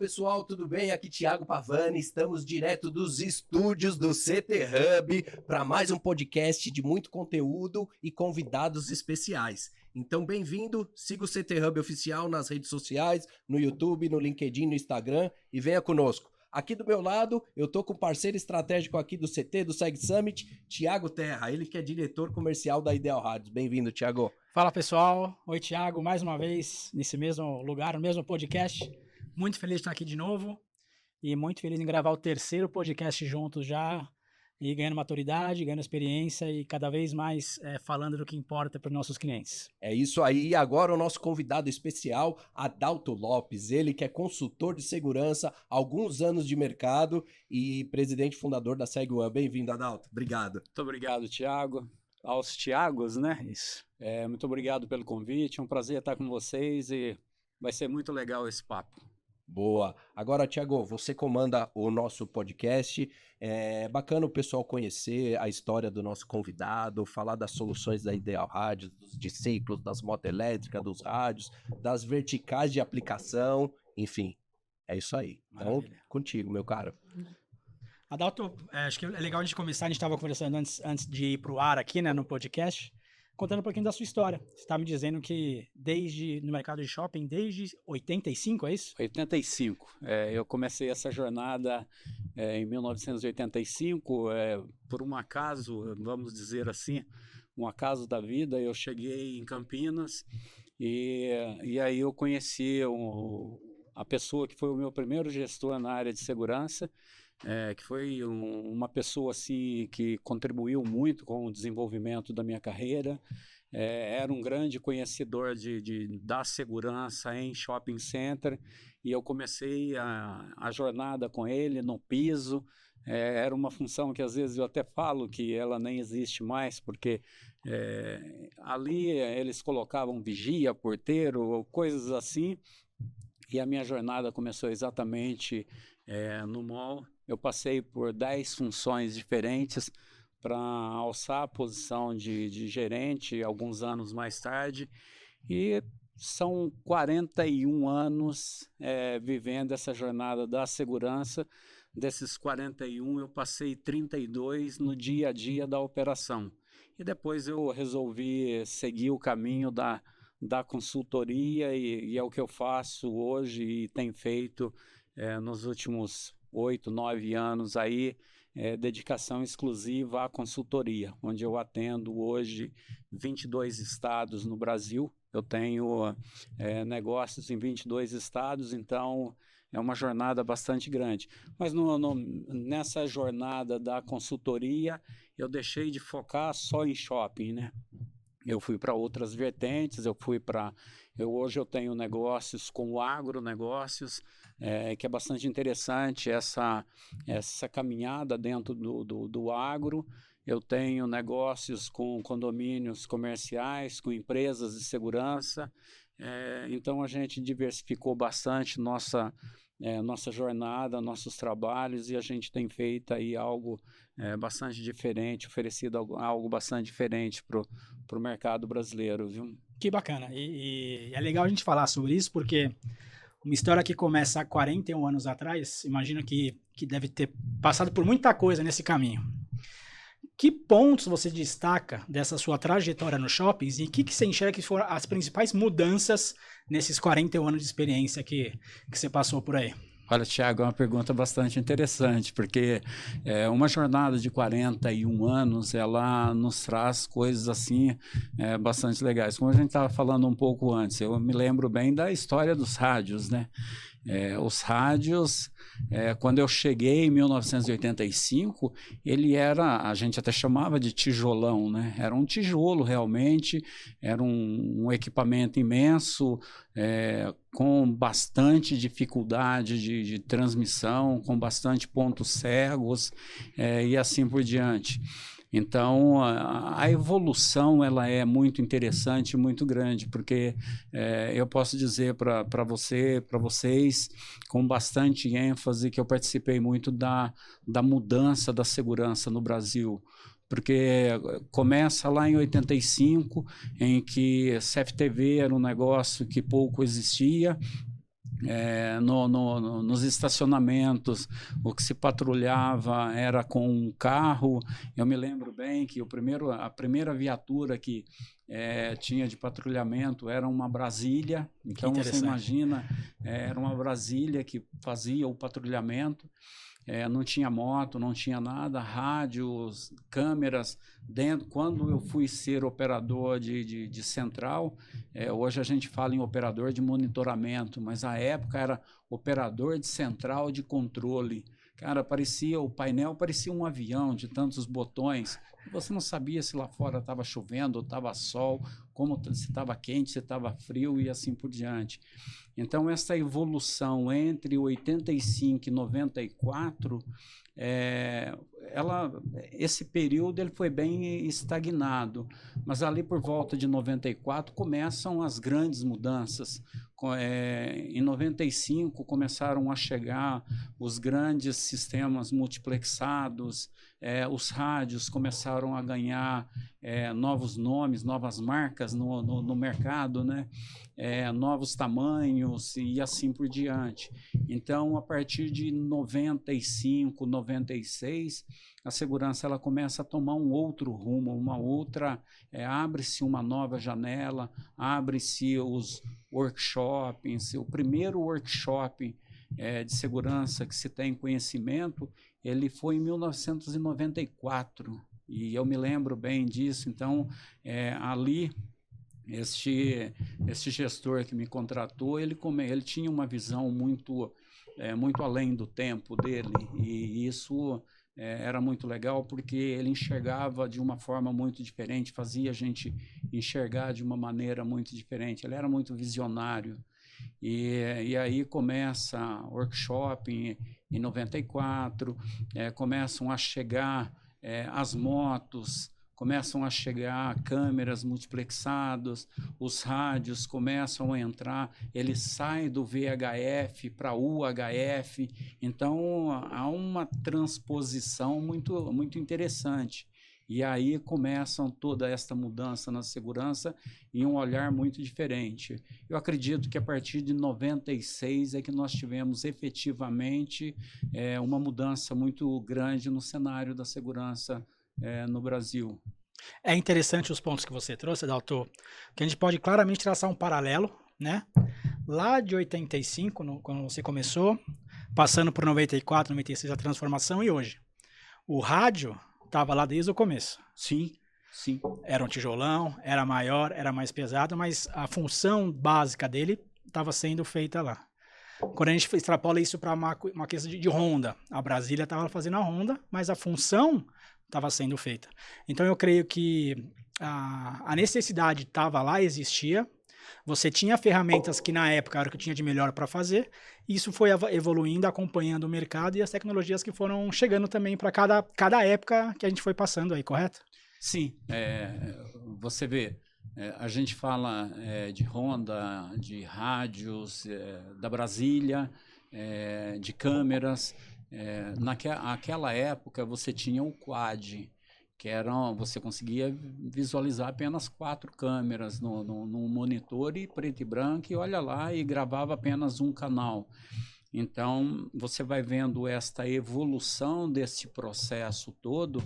pessoal, tudo bem? Aqui Thiago Pavani, estamos direto dos estúdios do CT Hub para mais um podcast de muito conteúdo e convidados especiais. Então, bem-vindo, siga o CT Hub oficial nas redes sociais, no YouTube, no LinkedIn, no Instagram e venha conosco. Aqui do meu lado, eu tô com o parceiro estratégico aqui do CT, do Seg Summit, Thiago Terra, ele que é diretor comercial da Ideal Rádios. Bem-vindo, Thiago. Fala, pessoal. Oi, Thiago, mais uma vez nesse mesmo lugar, no mesmo podcast. Muito feliz de estar aqui de novo e muito feliz em gravar o terceiro podcast juntos já e ganhando maturidade, ganhando experiência e cada vez mais falando do que importa para os nossos clientes. É isso aí. E agora o nosso convidado especial, Adalto Lopes, ele que é consultor de segurança, alguns anos de mercado e presidente fundador da SegOne. Bem-vindo, Adalto. Obrigado. Muito obrigado, Thiago. Aos Thiagos, né? Isso. Muito obrigado pelo convite. É um prazer estar com vocês e vai ser muito legal esse papo. Boa. Agora, Thiago, você comanda o nosso podcast. É bacana o pessoal conhecer a história do nosso convidado, falar das soluções da Ideal Rádios, dos ciclos, das motos elétricas, dos rádios, das verticais de aplicação, enfim. É isso aí. Então, Maravilha. contigo, meu caro. Adalto, acho que é legal a gente começar, a gente estava conversando antes de ir para o ar aqui, né, no podcast, contando um pouquinho da sua história. Você está me dizendo que no mercado de shopping, desde 85, é isso? 85. Eu comecei essa jornada em 1985, por um acaso, vamos dizer assim, um acaso da vida. Eu cheguei em Campinas e aí eu conheci a pessoa que foi o meu primeiro gestor na área de segurança, que foi uma pessoa assim, que contribuiu muito com o desenvolvimento da minha carreira. Era um grande conhecedor da segurança em shopping center e eu comecei a jornada com ele no piso. Era uma função que às vezes eu até falo que ela nem existe mais, porque ali eles colocavam vigia, porteiro, coisas assim, e a minha jornada começou exatamente no mall. Eu passei por 10 funções diferentes para alçar a posição de gerente alguns anos mais tarde, e são 41 anos vivendo essa jornada da segurança. Desses 41, eu passei 32 no dia a dia da operação. E depois eu resolvi seguir o caminho da consultoria e é o que eu faço hoje e tenho feito nos últimos 8, 9 anos aí, dedicação exclusiva à consultoria, onde eu atendo hoje 22 estados no Brasil. Eu tenho negócios em 22 estados, então é uma jornada bastante grande. Mas nessa jornada da consultoria, eu deixei de focar só em shopping, né? Eu fui para outras vertentes, hoje eu tenho negócios com o agronegócios, que é bastante interessante essa caminhada dentro do agro. Eu tenho negócios com condomínios comerciais, com empresas de segurança. Então a gente diversificou bastante nossa jornada, nossos trabalhos, e a gente tem feito aí algo bastante diferente, oferecido algo bastante diferente para o mercado brasileiro, viu? Que bacana. E é legal a gente falar sobre isso, porque uma história que começa há 41 anos atrás, imagino que deve ter passado por muita coisa nesse caminho. Que pontos você destaca dessa sua trajetória nos shoppings e o que você enxerga que foram as principais mudanças nesses 41 anos de experiência que você passou por aí? Olha, Thiago, é uma pergunta bastante interessante, porque uma jornada de 41 anos, ela nos traz coisas assim bastante legais. Como a gente estava falando um pouco antes, eu me lembro bem da história dos rádios, né? Os rádios, quando eu cheguei em 1985, a gente até chamava de tijolão, né? Era um tijolo realmente, era um equipamento imenso, com bastante dificuldade de transmissão, com bastante pontos cegos e assim por diante. Então, a evolução ela é muito interessante, muito grande, porque eu posso dizer para vocês, com bastante ênfase, que eu participei muito da mudança da segurança no Brasil. Porque começa lá em 85, em que CFTV era um negócio que pouco existia, nos estacionamentos, o que se patrulhava era com um carro. Eu me lembro bem que a primeira viatura que tinha de patrulhamento era uma Brasília. Então você imagina, era uma Brasília que fazia o patrulhamento. Não tinha moto, não tinha nada, rádios, câmeras dentro. Quando eu fui ser operador de central, hoje a gente fala em operador de monitoramento, mas à época era operador de central de controle. Cara, o painel parecia um avião de tantos botões. Você não sabia se lá fora estava chovendo ou estava sol, se estava quente, se estava frio e assim por diante. Então, essa evolução entre 85 e 94, esse período ele foi bem estagnado, mas ali por volta de 94 começam as grandes mudanças. Em 95 começaram a chegar os grandes sistemas multiplexados, os rádios começaram a ganhar novos nomes, novas marcas no mercado, né? Novos tamanhos e assim por diante. Então, a partir de 95, 96, a segurança ela começa a tomar um outro rumo, abre-se uma nova janela, abre-se os workshops. O primeiro workshop de segurança que se tem conhecimento, ele foi em 1994, e eu me lembro bem disso. Então, ali, este gestor que me contratou, ele tinha uma visão muito além do tempo dele, e isso era muito legal, porque ele enxergava de uma forma muito diferente, fazia a gente enxergar de uma maneira muito diferente. Ele era muito visionário. E aí começa workshop em 94, começam a chegar as motos, começam a chegar câmeras multiplexadas, os rádios começam a entrar, ele sai do VHF para UHF. Então há uma transposição muito, muito interessante. E aí começam toda esta mudança na segurança em um olhar muito diferente. Eu acredito que a partir de 96 é que nós tivemos efetivamente uma mudança muito grande no cenário da segurança no Brasil. É interessante os pontos que você trouxe, Adalto, que a gente pode claramente traçar um paralelo, né? Lá de 85, quando você começou, passando por 94, 96 a transformação, e hoje. O rádio estava lá desde o começo. Sim, sim. Era um tijolão, era maior, era mais pesado, mas a função básica dele estava sendo feita lá. Quando a gente extrapola isso para uma questão de Honda, a Brasília estava fazendo a Honda, mas a função estava sendo feita. Então eu creio que a necessidade estava lá, existia. Você tinha ferramentas que na época era o que tinha de melhor para fazer, e isso foi evoluindo, acompanhando o mercado e as tecnologias que foram chegando também para cada época que a gente foi passando aí, correto? Sim, você vê, a gente fala de Honda, de rádios, da Brasília, de câmeras. Naquela época você tinha o quad, que você conseguia visualizar apenas 4 câmeras no monitor e preto e branco, e olha lá, e gravava apenas um canal. Então, você vai vendo esta evolução desse processo todo,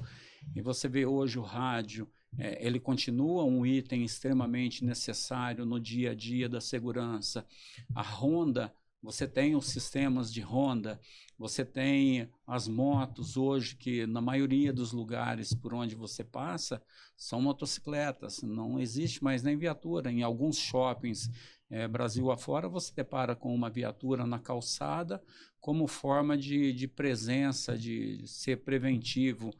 e você vê hoje o rádio, ele continua um item extremamente necessário no dia a dia da segurança. A Honda, você tem os sistemas de Honda, você tem as motos hoje, que na maioria dos lugares por onde você passa, são motocicletas, não existe mais nem viatura. Em alguns shoppings, Brasil afora, você depara com uma viatura na calçada como forma de presença, de ser preventivo.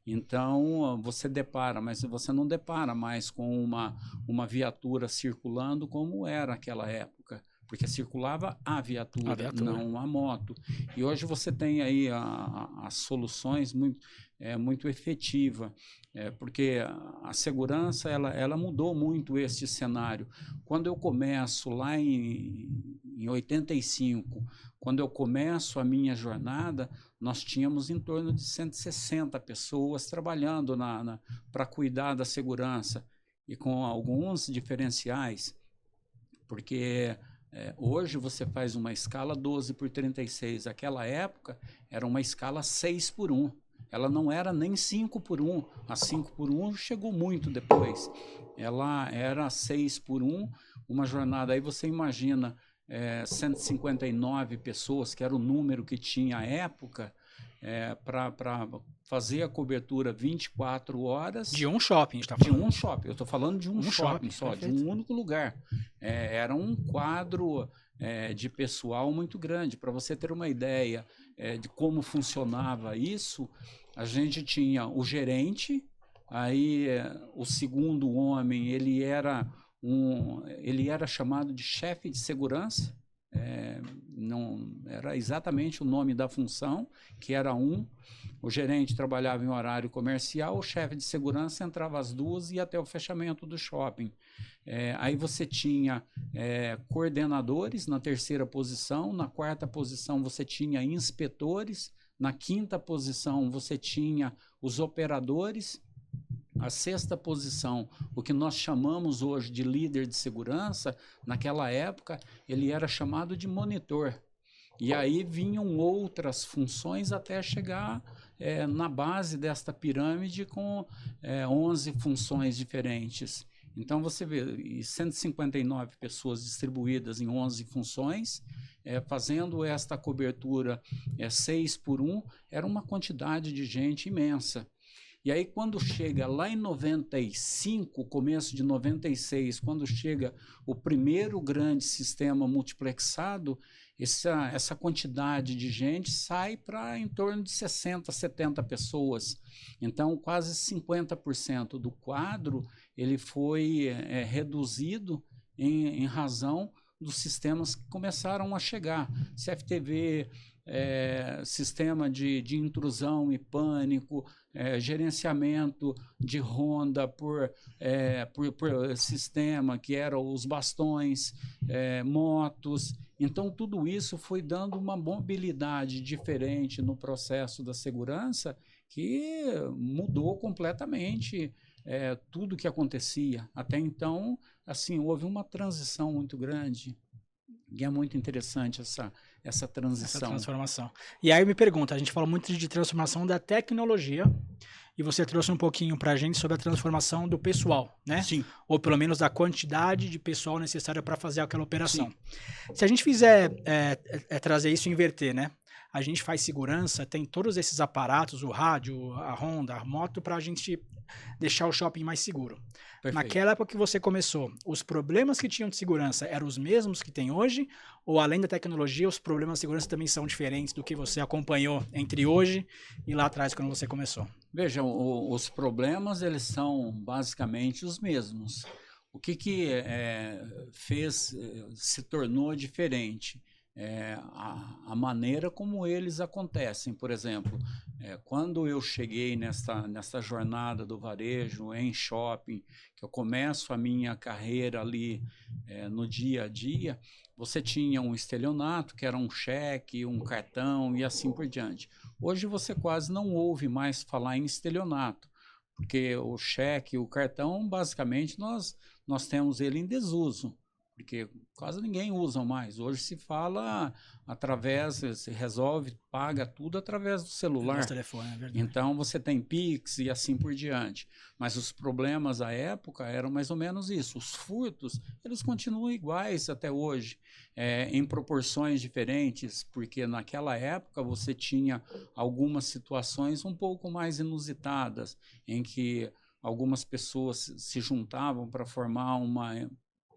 Então, você depara, mas você não depara mais com uma viatura circulando como era naquela época, porque circulava a viatura, não a moto. E hoje você tem aí as soluções muito efetivas, porque a segurança ela mudou muito este cenário. Quando eu começo lá em 85, quando eu começo a minha jornada, nós tínhamos em torno de 160 pessoas trabalhando para cuidar da segurança, e com alguns diferenciais, porque Hoje você faz uma escala 12x36. Aquela época era uma escala 6x1. Ela não era nem 5x1. A 5x1 chegou muito depois. Ela era 6x1, uma jornada. Aí você imagina 159 pessoas, que era o número que tinha à época, para fazer a cobertura 24 horas. De um shopping, está falando? De um shopping. Eu estou falando de um shopping só, perfeito. de um único lugar. Era um quadro de pessoal muito grande. Para você ter uma ideia de como funcionava isso, a gente tinha o gerente, aí o segundo homem, ele era chamado de chefe de segurança. Não era exatamente o nome da função, que era o gerente trabalhava em horário comercial, o chefe de segurança entrava às 2 e ia até o fechamento do shopping. Aí você tinha coordenadores na 3ª posição, na 4ª posição você tinha inspetores, na 5ª posição você tinha os operadores, a 6ª posição, o que nós chamamos hoje de líder de segurança, naquela época ele era chamado de monitor. E aí vinham outras funções até chegar na base desta pirâmide com 11 funções diferentes. Então você vê 159 pessoas distribuídas em 11 funções, fazendo esta cobertura 6x1, era uma quantidade de gente imensa. E aí quando chega lá em 95, começo de 96, quando chega o primeiro grande sistema multiplexado, essa quantidade de gente sai para em torno de 60, 70 pessoas. Então quase 50% do quadro ele foi reduzido em razão dos sistemas que começaram a chegar. CFTV, sistema de intrusão e pânico, gerenciamento de ronda por sistema, que eram os bastões, motos. Então, tudo isso foi dando uma mobilidade diferente no processo da segurança que mudou completamente tudo que acontecia. Até então, assim, houve uma transição muito grande. E é muito interessante essa transição. Essa transformação. E aí eu me pergunto, a gente fala muito de transformação da tecnologia, e você trouxe um pouquinho para a gente sobre a transformação do pessoal, né? Sim. Ou pelo menos da quantidade de pessoal necessária para fazer aquela operação. Sim. Se a gente fizer trazer isso e inverter, né? A gente faz segurança, tem todos esses aparatos, o rádio, a ronda, a moto, para a gente deixar o shopping mais seguro. Perfeito. Naquela época que você começou, os problemas que tinham de segurança eram os mesmos que tem hoje? Ou além da tecnologia, os problemas de segurança também são diferentes do que você acompanhou entre hoje e lá atrás, quando você começou? Vejam, os problemas eles são basicamente os mesmos. O que se tornou diferente? A maneira como eles acontecem. Por exemplo, quando eu cheguei nessa jornada do varejo em shopping, que eu começo a minha carreira ali no dia a dia, você tinha um estelionato, que era um cheque, um cartão e assim por diante. Hoje você quase não ouve mais falar em estelionato, porque o cheque, o cartão, basicamente nós temos ele em desuso, porque quase ninguém usa mais. Hoje se fala se resolve, paga tudo através do celular. Do telefone, é verdade. Então você tem Pix e assim por diante. Mas os problemas à época eram mais ou menos isso. Os furtos, eles continuam iguais até hoje, em proporções diferentes, porque naquela época você tinha algumas situações um pouco mais inusitadas, em que algumas pessoas se juntavam para formar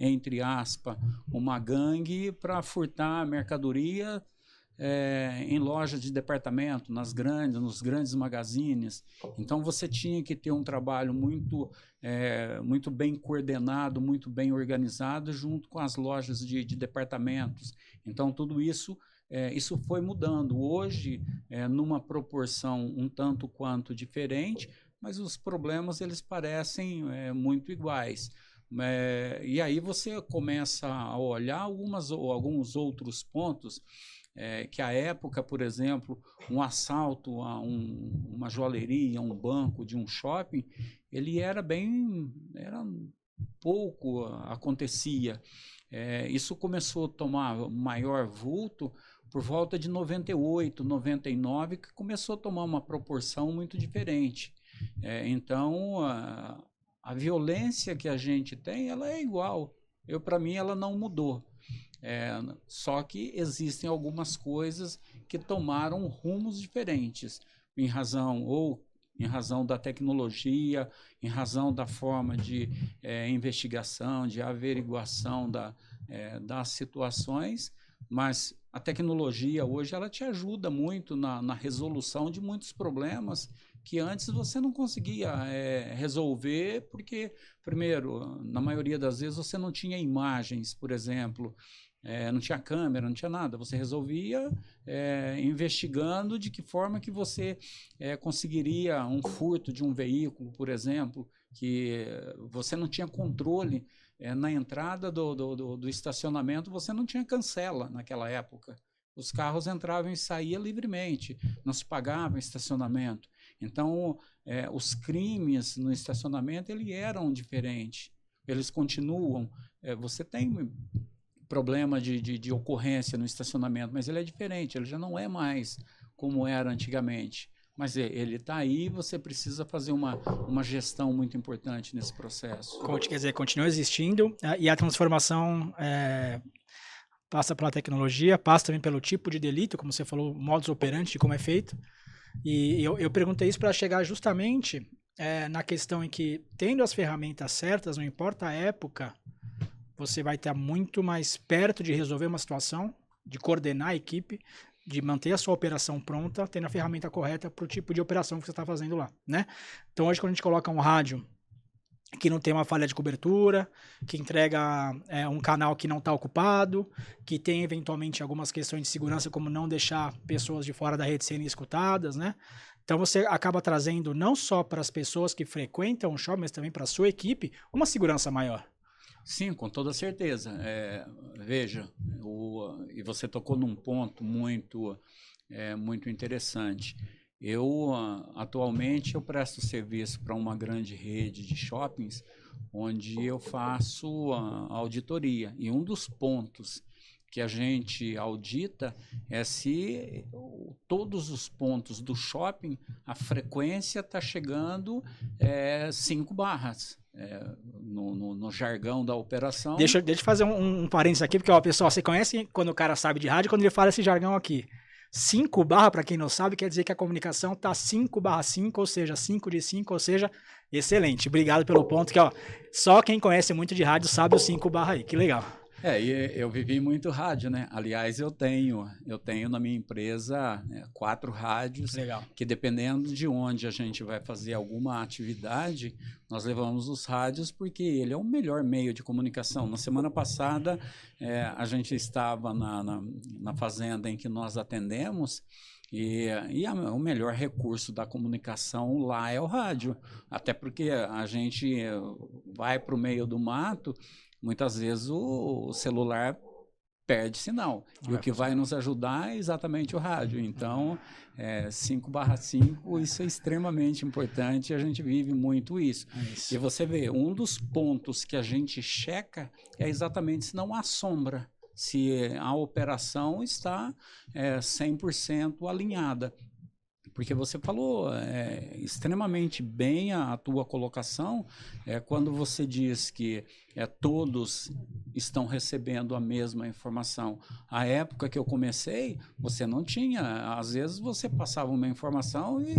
entre aspas, uma gangue para furtar mercadoria em lojas de departamento, nos grandes magazines. Então você tinha que ter um trabalho muito bem coordenado, muito bem organizado, junto com as lojas de departamentos. Então tudo isso foi mudando. Hoje, numa proporção um tanto quanto diferente, mas os problemas eles parecem muito iguais. E aí você começa a olhar alguns outros pontos, que à época, por exemplo, um assalto a uma joalheria, um banco de um shopping, ele era pouco acontecia. Isso começou a tomar maior vulto por volta de 98, 99, que começou a tomar uma proporção muito diferente. Então, a violência que a gente tem, ela é igual. Para mim, ela não mudou. Só que existem algumas coisas que tomaram rumos diferentes, em razão da tecnologia, em razão da forma de investigação, de averiguação das situações, mas a tecnologia hoje ela te ajuda muito na resolução de muitos problemas que antes você não conseguia resolver, porque, primeiro, na maioria das vezes você não tinha imagens, por exemplo, não tinha câmera, não tinha nada. Você resolvia investigando de que forma que você conseguiria um furto de um veículo, por exemplo, que você não tinha controle na entrada do estacionamento, você não tinha cancela naquela época. Os carros entravam e saíam livremente, não se pagava estacionamento. Então, os crimes no estacionamento eles eram diferentes, eles continuam. Você tem problema de ocorrência no estacionamento, mas ele é diferente, ele já não é mais como era antigamente. Mas ele está aí, você precisa fazer uma gestão muito importante nesse processo. Quer dizer, continua existindo e a transformação passa pela tecnologia, passa também pelo tipo de delito, como você falou, modus operandi de como é feito. E eu perguntei isso para chegar justamente na questão em que, tendo as ferramentas certas, não importa a época, você vai estar muito mais perto de resolver uma situação, de coordenar a equipe, de manter a sua operação pronta, tendo a ferramenta correta para o tipo de operação que você está fazendo lá, né? Então, hoje, quando a gente coloca um rádio que não tem uma falha de cobertura, que entrega um canal que não está ocupado, que tem, eventualmente, algumas questões de segurança, como não deixar pessoas de fora da rede serem escutadas, né? Então, você acaba trazendo, não só para as pessoas que frequentam o shopping, mas também para a sua equipe, uma segurança maior. Sim, com toda certeza. Veja, e você tocou num ponto muito interessante. Atualmente, eu presto serviço para uma grande rede de shoppings, onde eu faço auditoria. E um dos pontos que a gente audita é se todos os pontos do shopping, a frequência está chegando 5 barras. No jargão da operação. Deixa eu fazer um parênteses aqui, porque, pessoal, você conhece quando o cara sabe de rádio, quando ele fala esse jargão aqui. 5 barra, para quem não sabe, quer dizer que a comunicação está 5/5, ou seja, 5 de 5, ou seja, excelente. Obrigado pelo ponto que, só quem conhece muito de rádio sabe o 5 barra aí, que legal. E eu vivi muito rádio, né? Aliás, eu tenho na minha empresa 4 rádios. Legal. Que, dependendo de onde a gente vai fazer alguma atividade, nós levamos os rádios porque ele é o melhor meio de comunicação. Na semana passada, a gente estava na fazenda em que nós atendemos, e o melhor recurso da comunicação lá é o rádio. Até porque a gente vai para o meio do mato, muitas vezes o celular perde sinal. E o que vai nos ajudar é exatamente o rádio. Então, 5/5, isso é extremamente importante e a gente vive muito isso. E você vê, um dos pontos que a gente checa é exatamente se não há sombra, se a operação está 100% alinhada. Porque você falou extremamente bem a tua colocação, quando você diz que todos estão recebendo a mesma informação. A época que eu comecei, você não tinha. Às vezes você passava uma informação e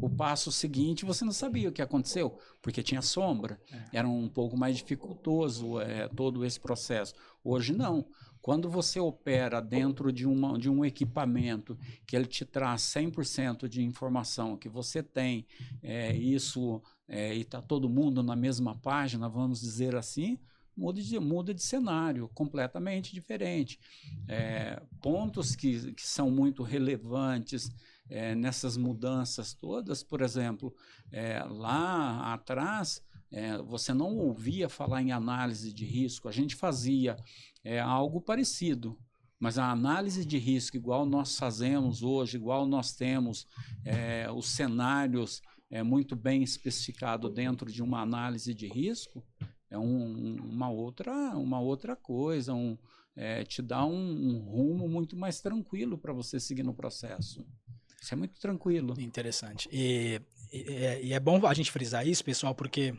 o passo seguinte você não sabia o que aconteceu, porque tinha sombra. Era um pouco mais dificultoso todo esse processo. Hoje não. Quando você opera dentro de um equipamento que ele te traz 100% de informação, que você tem isso e está todo mundo na mesma página, vamos dizer assim, muda de cenário, completamente diferente. Pontos que são muito relevantes nessas mudanças todas, por exemplo, lá atrás, você não ouvia falar em análise de risco, a gente fazia algo parecido, mas a análise de risco, igual nós fazemos hoje, igual nós temos os cenários muito bem especificados dentro de uma análise de risco, é uma outra coisa, te dá um rumo muito mais tranquilo para você seguir no processo. Isso é muito tranquilo. Interessante. E é bom a gente frisar isso, pessoal, porque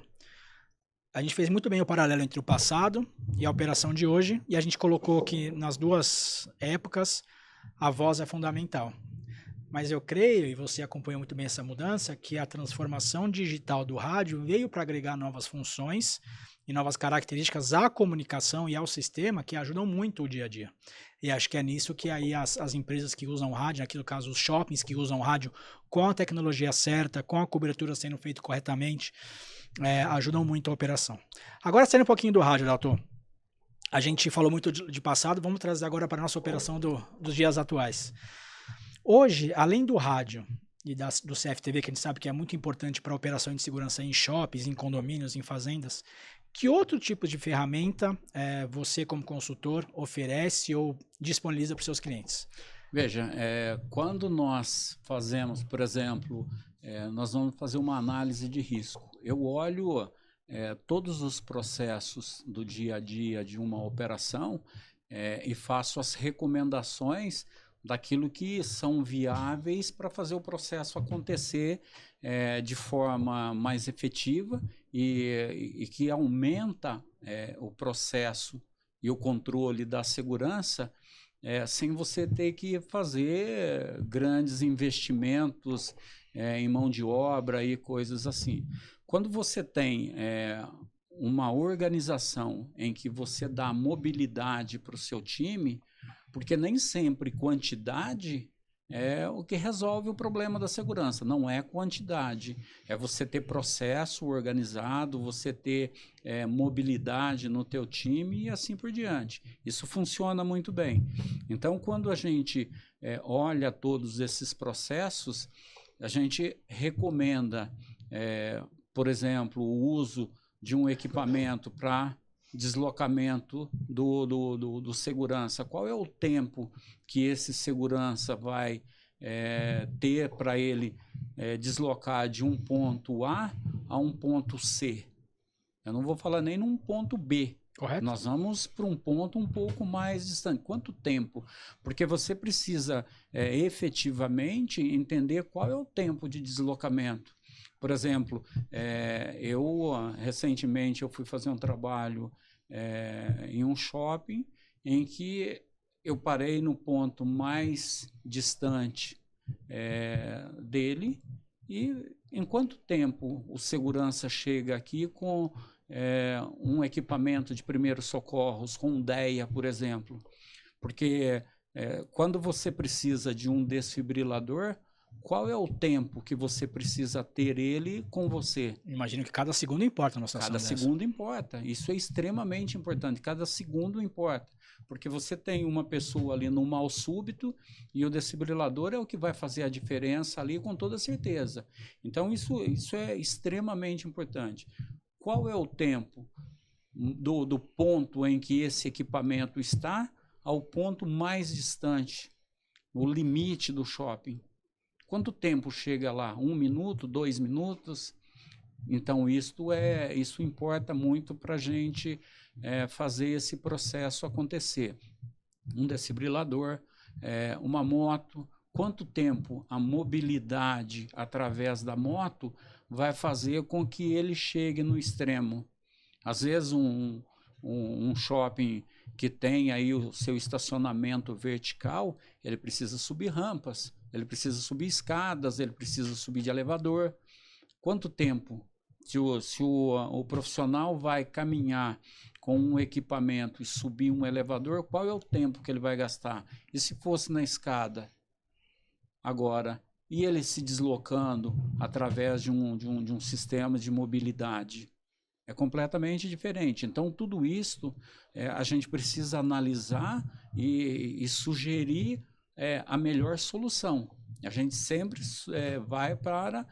a gente fez muito bem o paralelo entre o passado e a operação de hoje, e a gente colocou que nas duas épocas a voz é fundamental. Mas eu creio, e você acompanhou muito bem essa mudança, que a transformação digital do rádio veio para agregar novas funções e novas características à comunicação e ao sistema que ajudam muito o dia a dia. E acho que é nisso que aí as empresas que usam rádio, aqui no caso os shoppings que usam rádio com a tecnologia certa, com a cobertura sendo feita corretamente, ajudam muito a operação. Agora, saindo um pouquinho do rádio, Dalton, a gente falou muito de passado, vamos trazer agora para a nossa operação dos dias atuais. Hoje, além do rádio e do CFTV, que a gente sabe que é muito importante para a operação de segurança em shoppings, em condomínios, em fazendas, que outro tipo de ferramenta você, como consultor, oferece ou disponibiliza para os seus clientes? Veja, quando nós fazemos, por exemplo, nós vamos fazer uma análise de risco. Eu olho todos os processos do dia a dia de uma operação e faço as recomendações daquilo que são viáveis para fazer o processo acontecer de forma mais efetiva e que aumenta o processo e o controle da segurança sem você ter que fazer grandes investimentos em mão de obra e coisas assim. Quando você tem uma organização em que você dá mobilidade para o seu time, porque nem sempre quantidade é o que resolve o problema da segurança, não é quantidade, é você ter processo organizado, você ter mobilidade no teu time e assim por diante. Isso funciona muito bem. Então, quando a gente olha todos esses processos, a gente recomenda, por exemplo, o uso de um equipamento para deslocamento do segurança. Qual é o tempo que esse segurança vai ter para ele deslocar de um ponto A a um ponto C? Eu não vou falar nem num ponto B. Correto? Nós vamos para um ponto um pouco mais distante. Quanto tempo? Porque você precisa efetivamente entender qual é o tempo de deslocamento. Por exemplo, recentemente eu fui fazer um trabalho em um shopping em que eu parei no ponto mais distante dele e em quanto tempo o segurança chega aqui com um equipamento de primeiros socorros, com um DEA, por exemplo. Porque quando você precisa de um desfibrilador, qual é o tempo que você precisa ter ele com você? Imagino que cada segundo importa na situação dessa. Cada segundo importa. Isso é extremamente importante. Cada segundo importa. Porque você tem uma pessoa ali no mal súbito e o desfibrilador é o que vai fazer a diferença ali com toda certeza. Então, isso é extremamente importante. Qual é o tempo do ponto em que esse equipamento está ao ponto mais distante, o limite do shopping? Quanto tempo chega lá? 1 minuto, 2 minutos? Então, isso importa muito para a gente fazer esse processo acontecer. Um desfibrilador, uma moto, quanto tempo a mobilidade através da moto vai fazer com que ele chegue no extremo? Às vezes, um shopping que tem aí o seu estacionamento vertical, ele precisa subir rampas, ele precisa subir escadas, ele precisa subir de elevador. Quanto tempo? Se o profissional vai caminhar com um equipamento e subir um elevador, qual é o tempo que ele vai gastar? E se fosse na escada? Agora, e ele se deslocando através de um sistema de mobilidade? É completamente diferente. Então, tudo isso a gente precisa analisar e sugerir a melhor solução. A gente sempre vai para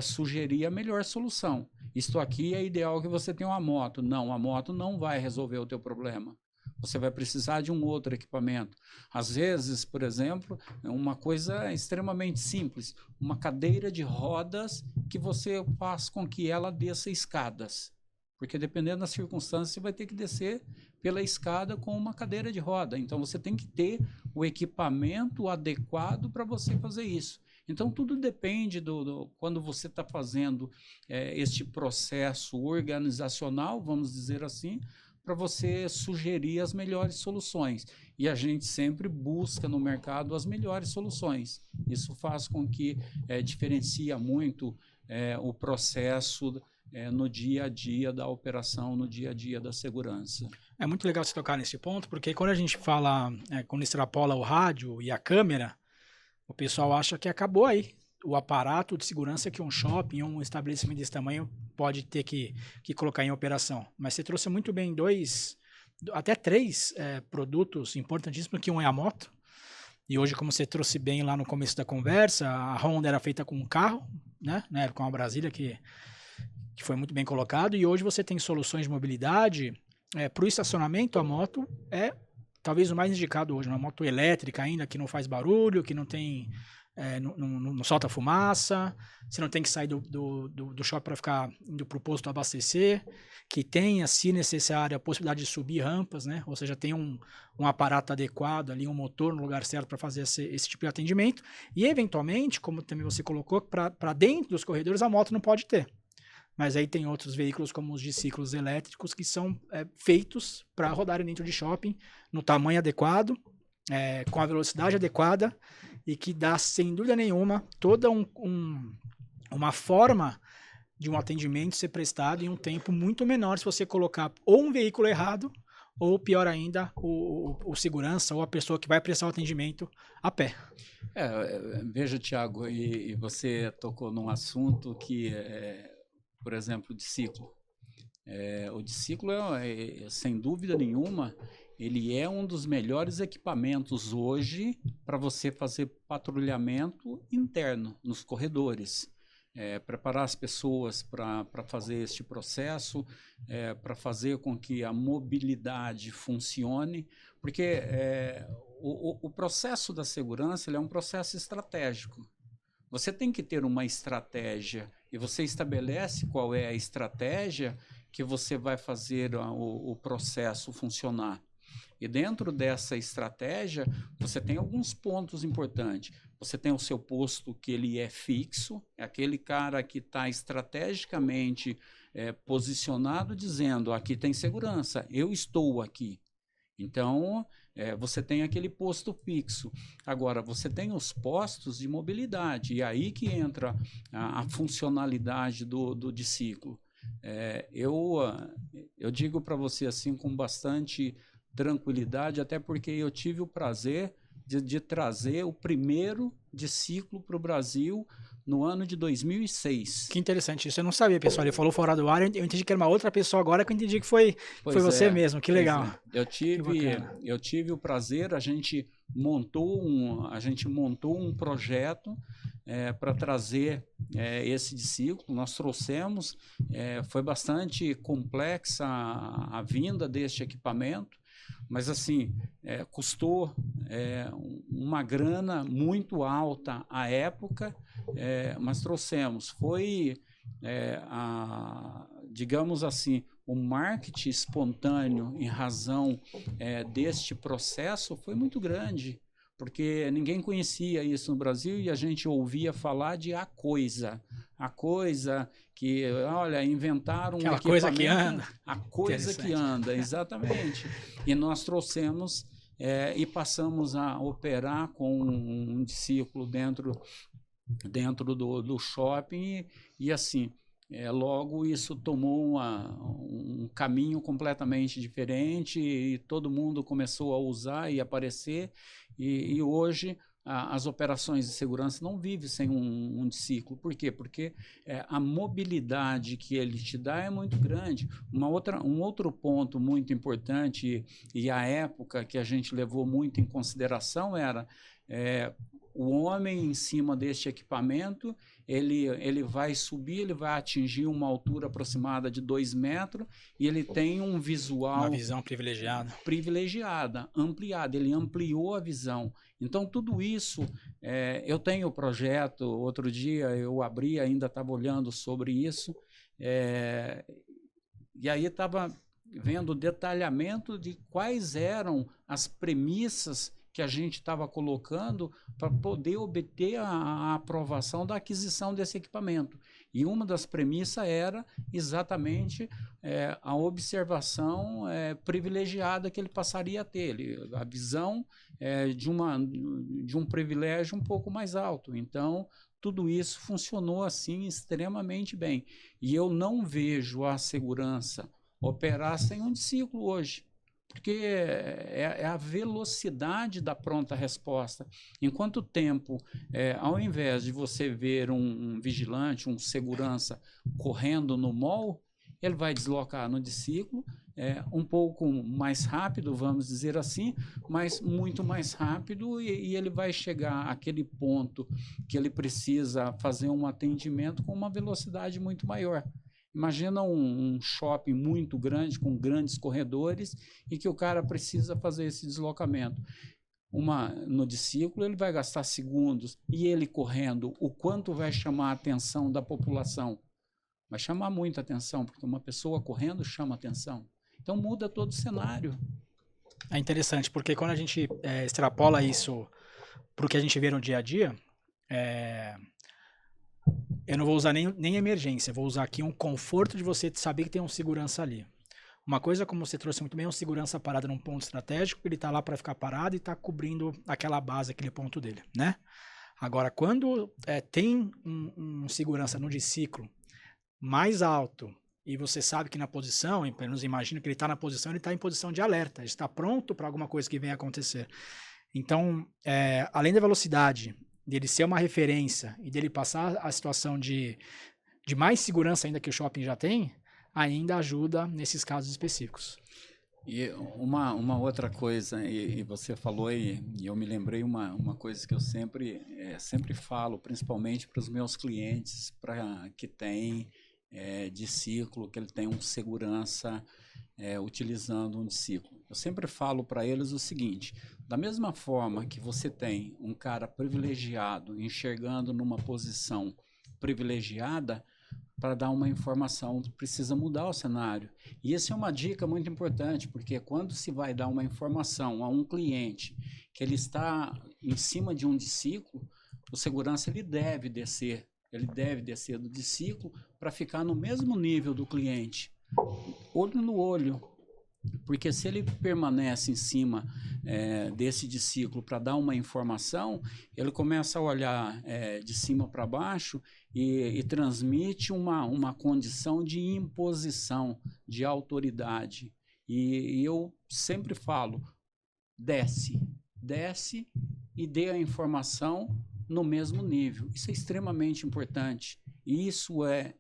sugerir a melhor solução. Isto aqui é ideal que você tenha uma moto. Não, a moto não vai resolver o teu problema. Você vai precisar de um outro equipamento. Às vezes, por exemplo, é uma coisa extremamente simples, uma cadeira de rodas que você faz com que ela desça escadas. porque dependendo da circunstância, você vai ter que descer pela escada com uma cadeira de roda. Então, você tem que ter o equipamento adequado para você fazer isso. Então, tudo depende quando você está fazendo este processo organizacional, vamos dizer assim, para você sugerir as melhores soluções. E a gente sempre busca no mercado as melhores soluções. Isso faz com que diferencia muito o processo no dia a dia da operação, no dia a dia da segurança. É muito legal você tocar nesse ponto, porque quando a gente fala, quando extrapola o rádio e a câmera, o pessoal acha que acabou aí o aparato de segurança que um shopping, um estabelecimento desse tamanho pode ter que colocar em operação. Mas você trouxe muito bem até três produtos importantíssimos, que um é a moto. E hoje, como você trouxe bem lá no começo da conversa, a Honda era feita com um carro, né? Com a Brasília, que foi muito bem colocado. E hoje você tem soluções de mobilidade. Para o estacionamento, a moto é talvez o mais indicado hoje. Uma moto elétrica ainda, que não faz barulho, que não tem... não solta fumaça, você não tem que sair do shopping para ficar indo para o posto abastecer, que tenha, se necessário, a possibilidade de subir rampas, né? Ou seja, tem um aparato adequado ali, um motor no lugar certo para fazer esse tipo de atendimento. E, eventualmente, como também você colocou, para dentro dos corredores a moto não pode ter. Mas aí tem outros veículos, como os de ciclos elétricos, que são feitos para rodarem dentro de shopping, no tamanho adequado, com a velocidade adequada, e que dá, sem dúvida nenhuma, toda uma forma de um atendimento ser prestado em um tempo muito menor se você colocar ou um veículo errado, ou pior ainda, o segurança ou a pessoa que vai prestar o atendimento a pé. Veja, Thiago, e você tocou num assunto que, por exemplo, de ciclo. O de ciclo, sem dúvida nenhuma, ele é um dos melhores equipamentos hoje para você fazer patrulhamento interno nos corredores. Preparar as pessoas para fazer este processo, para fazer com que a mobilidade funcione, porque o processo da segurança ele é um processo estratégico. Você tem que ter uma estratégia e você estabelece qual é a estratégia que você vai fazer o processo funcionar. E dentro dessa estratégia, você tem alguns pontos importantes. Você tem o seu posto que ele é fixo, é aquele cara que está estrategicamente posicionado dizendo, aqui tem segurança, eu estou aqui. Então, você tem aquele posto fixo. Agora, você tem os postos de mobilidade, e aí que entra a funcionalidade do ciclo. Eu digo para você assim com bastante tranquilidade, até porque eu tive o prazer de trazer o primeiro discípulo para o Brasil no ano de 2006. Que interessante, isso eu não sabia, pessoal. Ele falou fora do ar, eu entendi que era uma outra pessoa agora, que eu entendi que foi você mesmo. Que legal. Eu tive o prazer, a gente montou um projeto para trazer esse discípulo. Nós trouxemos, foi bastante complexa a vinda deste equipamento, mas assim, custou uma grana muito alta à época, mas trouxemos. Foi, digamos assim, o marketing espontâneo em razão deste processo foi muito grande, porque ninguém conhecia isso no Brasil e a gente ouvia falar de a coisa que, olha, inventaram aquela coisa que anda. A coisa que anda, exatamente. E nós trouxemos e passamos a operar com um discípulo dentro do shopping e assim, logo isso tomou um caminho completamente diferente e todo mundo começou a usar e aparecer e hoje as operações de segurança não vivem sem um ciclo. Por quê? Porque a mobilidade que ele te dá é muito grande. Um outro ponto muito importante e a época que a gente levou muito em consideração era o homem em cima deste equipamento, ele vai subir, ele vai atingir uma altura aproximada de 2 metros e ele tem um visual... Uma visão privilegiada. Privilegiada, ampliada, ele ampliou a visão. Então, tudo isso, eu tenho o projeto, outro dia eu abri, ainda estava olhando sobre isso, E aí estava vendo o detalhamento de quais eram as premissas que a gente estava colocando para poder obter a aprovação da aquisição desse equipamento. E uma das premissas era exatamente a observação privilegiada que ele passaria a ter, a visão de um privilégio um pouco mais alto. Então, tudo isso funcionou assim extremamente bem. E eu não vejo a segurança operar sem um discípulo hoje, porque é a velocidade da pronta resposta. Em quanto tempo, ao invés de você ver um vigilante, um segurança correndo no mall, ele vai deslocar no discípulo, um pouco mais rápido, vamos dizer assim, mas muito mais rápido, e ele vai chegar àquele ponto que ele precisa fazer um atendimento com uma velocidade muito maior. Imagina um shopping muito grande, com grandes corredores, e que o cara precisa fazer esse deslocamento. No discípulo, ele vai gastar segundos, e ele correndo, o quanto vai chamar a atenção da população? Vai chamar muita atenção, porque uma pessoa correndo chama atenção. Então muda todo o cenário. É interessante, porque quando a gente extrapola isso para o que a gente vê no dia a dia, eu não vou usar nem emergência, vou usar aqui um conforto de você saber que tem um segurança ali. Uma coisa, como você trouxe muito bem, é um segurança parado num ponto estratégico, ele está lá para ficar parado e está cobrindo aquela base, aquele ponto dele, né? Agora, quando tem um segurança no discípulo mais alto, e você sabe que na posição, pelo menos imagina que ele está na posição, ele está em posição de alerta, ele está pronto para alguma coisa que venha acontecer. Então, além da velocidade, dele ser uma referência e dele passar a situação de mais segurança ainda que o shopping já tem, ainda ajuda nesses casos específicos. E uma outra coisa, e você falou, e eu me lembrei uma coisa que eu sempre falo, principalmente para os meus clientes, para que tem discípulo, que ele tem um segurança utilizando um discípulo. Eu sempre falo para eles o seguinte: da mesma forma que você tem um cara privilegiado enxergando numa posição privilegiada, para dar uma informação precisa mudar o cenário. E essa é uma dica muito importante, porque quando se vai dar uma informação a um cliente que ele está em cima de um discípulo, o segurança ele deve descer do discípulo para ficar no mesmo nível do cliente, olho no olho. Porque se ele permanece em cima desse discípulo para dar uma informação, ele começa a olhar de cima para baixo e transmite uma condição de imposição, de autoridade. E eu sempre falo, desce e dê a informação no mesmo nível. Isso é extremamente importante. E isso é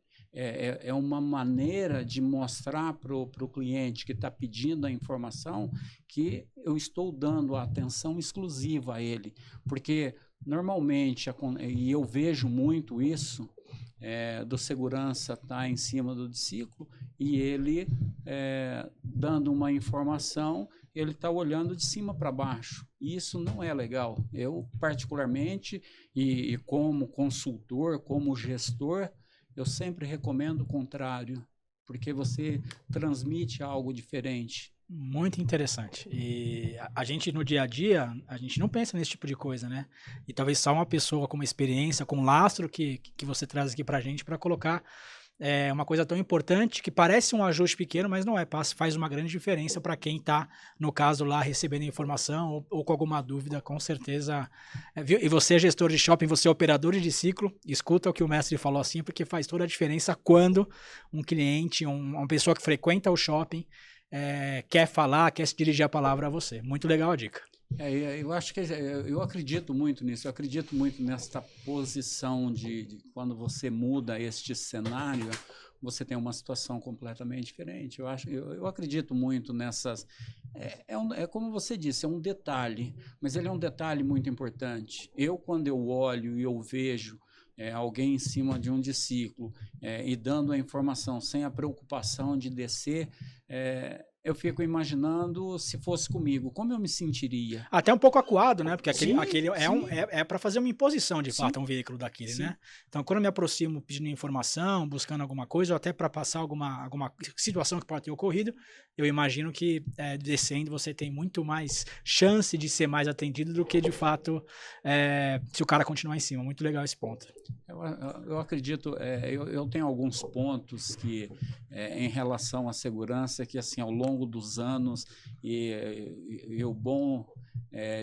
uma maneira de mostrar para o cliente que está pedindo a informação que eu estou dando a atenção exclusiva a ele. Porque, normalmente, e eu vejo muito isso, do segurança estar em cima do discípulo e ele, dando uma informação, ele está olhando de cima para baixo. E isso não é legal. Eu, particularmente, e como consultor, como gestor, eu sempre recomendo o contrário, porque você transmite algo diferente. Muito interessante. E a gente no dia a dia, a gente não pensa nesse tipo de coisa, né? E talvez só uma pessoa com uma experiência, com um lastro que você traz aqui pra gente para colocar uma coisa tão importante que parece um ajuste pequeno, mas não é, faz uma grande diferença para quem está, no caso lá, recebendo informação ou com alguma dúvida, com certeza. Viu? E você, gestor de shopping, você é operador de ciclo, escuta o que o mestre falou assim, porque faz toda a diferença quando um cliente, uma pessoa que frequenta o shopping quer falar, quer se dirigir a palavra a você. Muito legal a dica. Eu acho que eu acredito muito nisso, eu acredito muito nessa posição de quando você muda este cenário, você tem uma situação completamente diferente. Eu acredito muito nessas. Como você disse, é um detalhe, mas ele é um detalhe muito importante. Quando eu olho e eu vejo alguém em cima de um discípulo e dando a informação sem a preocupação de descer, eu fico imaginando se fosse comigo, como eu me sentiria. Até um pouco acuado, né? Porque aquele Sim. é para fazer uma imposição, de Sim. fato, um veículo daquele, Sim. né? Então, quando eu me aproximo pedindo informação, buscando alguma coisa, ou até para passar alguma situação que pode ter ocorrido, eu imagino que descendo você tem muito mais chance de ser mais atendido do que, de fato, se o cara continuar em cima. Muito legal esse ponto. Eu acredito, eu tenho alguns pontos que, em relação à segurança, que assim, ao longo dos anos, e o bom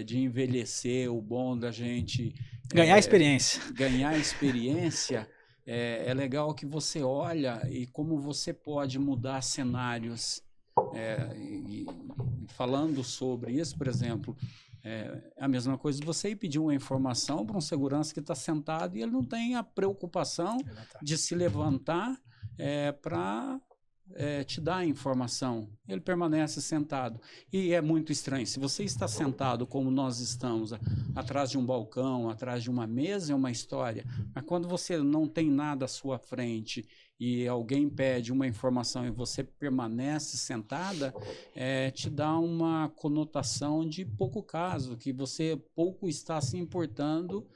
de envelhecer, o bom da gente Ganhar experiência. Ganhar experiência, é legal que você olha e como você pode mudar cenários. E falando sobre isso, por exemplo, a mesma coisa de você ir pedir uma informação para um segurança que está sentado e ele não tem a preocupação de se levantar para te dar a informação. Ele permanece sentado. E é muito estranho. Se você está sentado como nós estamos, atrás de um balcão, atrás de uma mesa, é uma história. Mas quando você não tem nada à sua frente e alguém pede uma informação e você permanece sentada, te dá uma conotação de pouco caso, que você pouco está se importando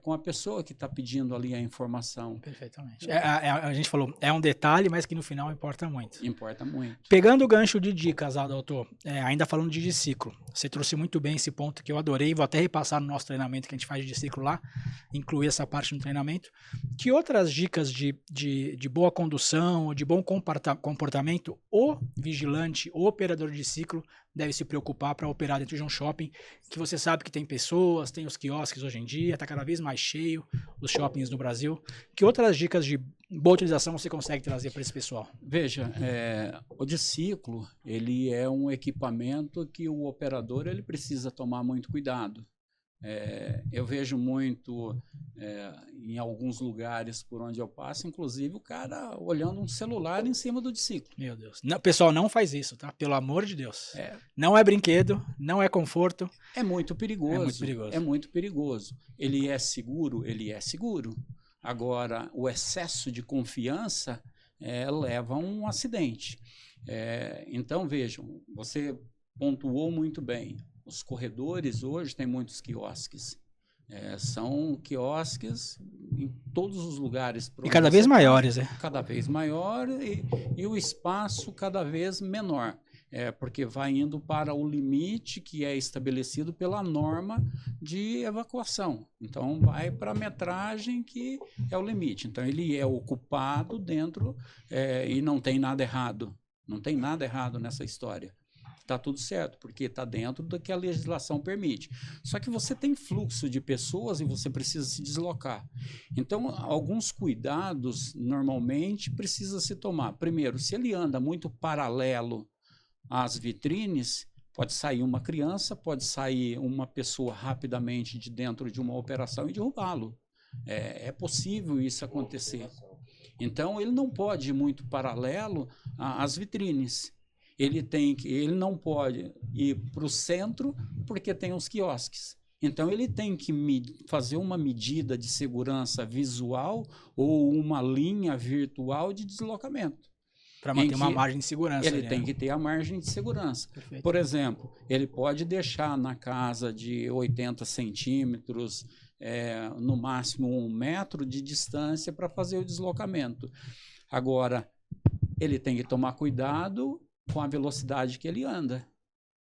com a pessoa que está pedindo ali a informação. Perfeitamente. A gente falou, é um detalhe, mas que no final importa muito. Importa muito. Pegando o gancho de dicas, doutor, ainda falando de disciclo, você trouxe muito bem esse ponto que eu adorei, vou até repassar no nosso treinamento que a gente faz de disciclo lá, incluir essa parte no treinamento. Que outras dicas de boa condução, de bom comportamento, o vigilante, o operador de ciclo deve se preocupar para operar dentro de um shopping, que você sabe que tem pessoas, tem os quiosques hoje em dia, está cada vez mais cheio, os shoppings no Brasil. Que outras dicas de boa utilização você consegue trazer para esse pessoal? Veja, o disciclo, ele é um equipamento que o operador ele precisa tomar muito cuidado. Eu vejo muito em alguns lugares por onde eu passo, inclusive o cara olhando um celular em cima do discípulo. Meu Deus. Não, pessoal, não faz isso, tá? Pelo amor de Deus. Não é brinquedo, não é conforto. É muito perigoso. É muito perigoso. É muito perigoso. Ele é seguro? Ele é seguro. Agora, o excesso de confiança leva a um acidente. Então, vejam, você pontuou muito bem. Os corredores hoje têm muitos quiosques. São quiosques em todos os lugares. E cada vez maiores, Cada vez maior e o espaço cada vez menor. Porque vai indo para o limite que é estabelecido pela norma de evacuação. Então, vai para a metragem que é o limite. Então, ele é ocupado dentro e não tem nada errado. Não tem nada errado nessa história. Está tudo certo, porque está dentro do que a legislação permite. Só que você tem fluxo de pessoas e você precisa se deslocar. Então, alguns cuidados, normalmente, precisa se tomar. Primeiro, se ele anda muito paralelo às vitrines, pode sair uma criança, pode sair uma pessoa rapidamente de dentro de uma operação e derrubá-lo. É possível isso acontecer. Então, ele não pode ir muito paralelo às vitrines. Ele não pode ir para o centro porque tem os quiosques. Então, ele tem que fazer uma medida de segurança visual ou uma linha virtual de deslocamento. Para manter uma margem de segurança. Ele tem que ter a margem de segurança. Perfeito. Por exemplo, ele pode deixar na casa de 80 centímetros, no máximo 1 metro de distância para fazer o deslocamento. Agora, ele tem que tomar cuidado com a velocidade que ele anda.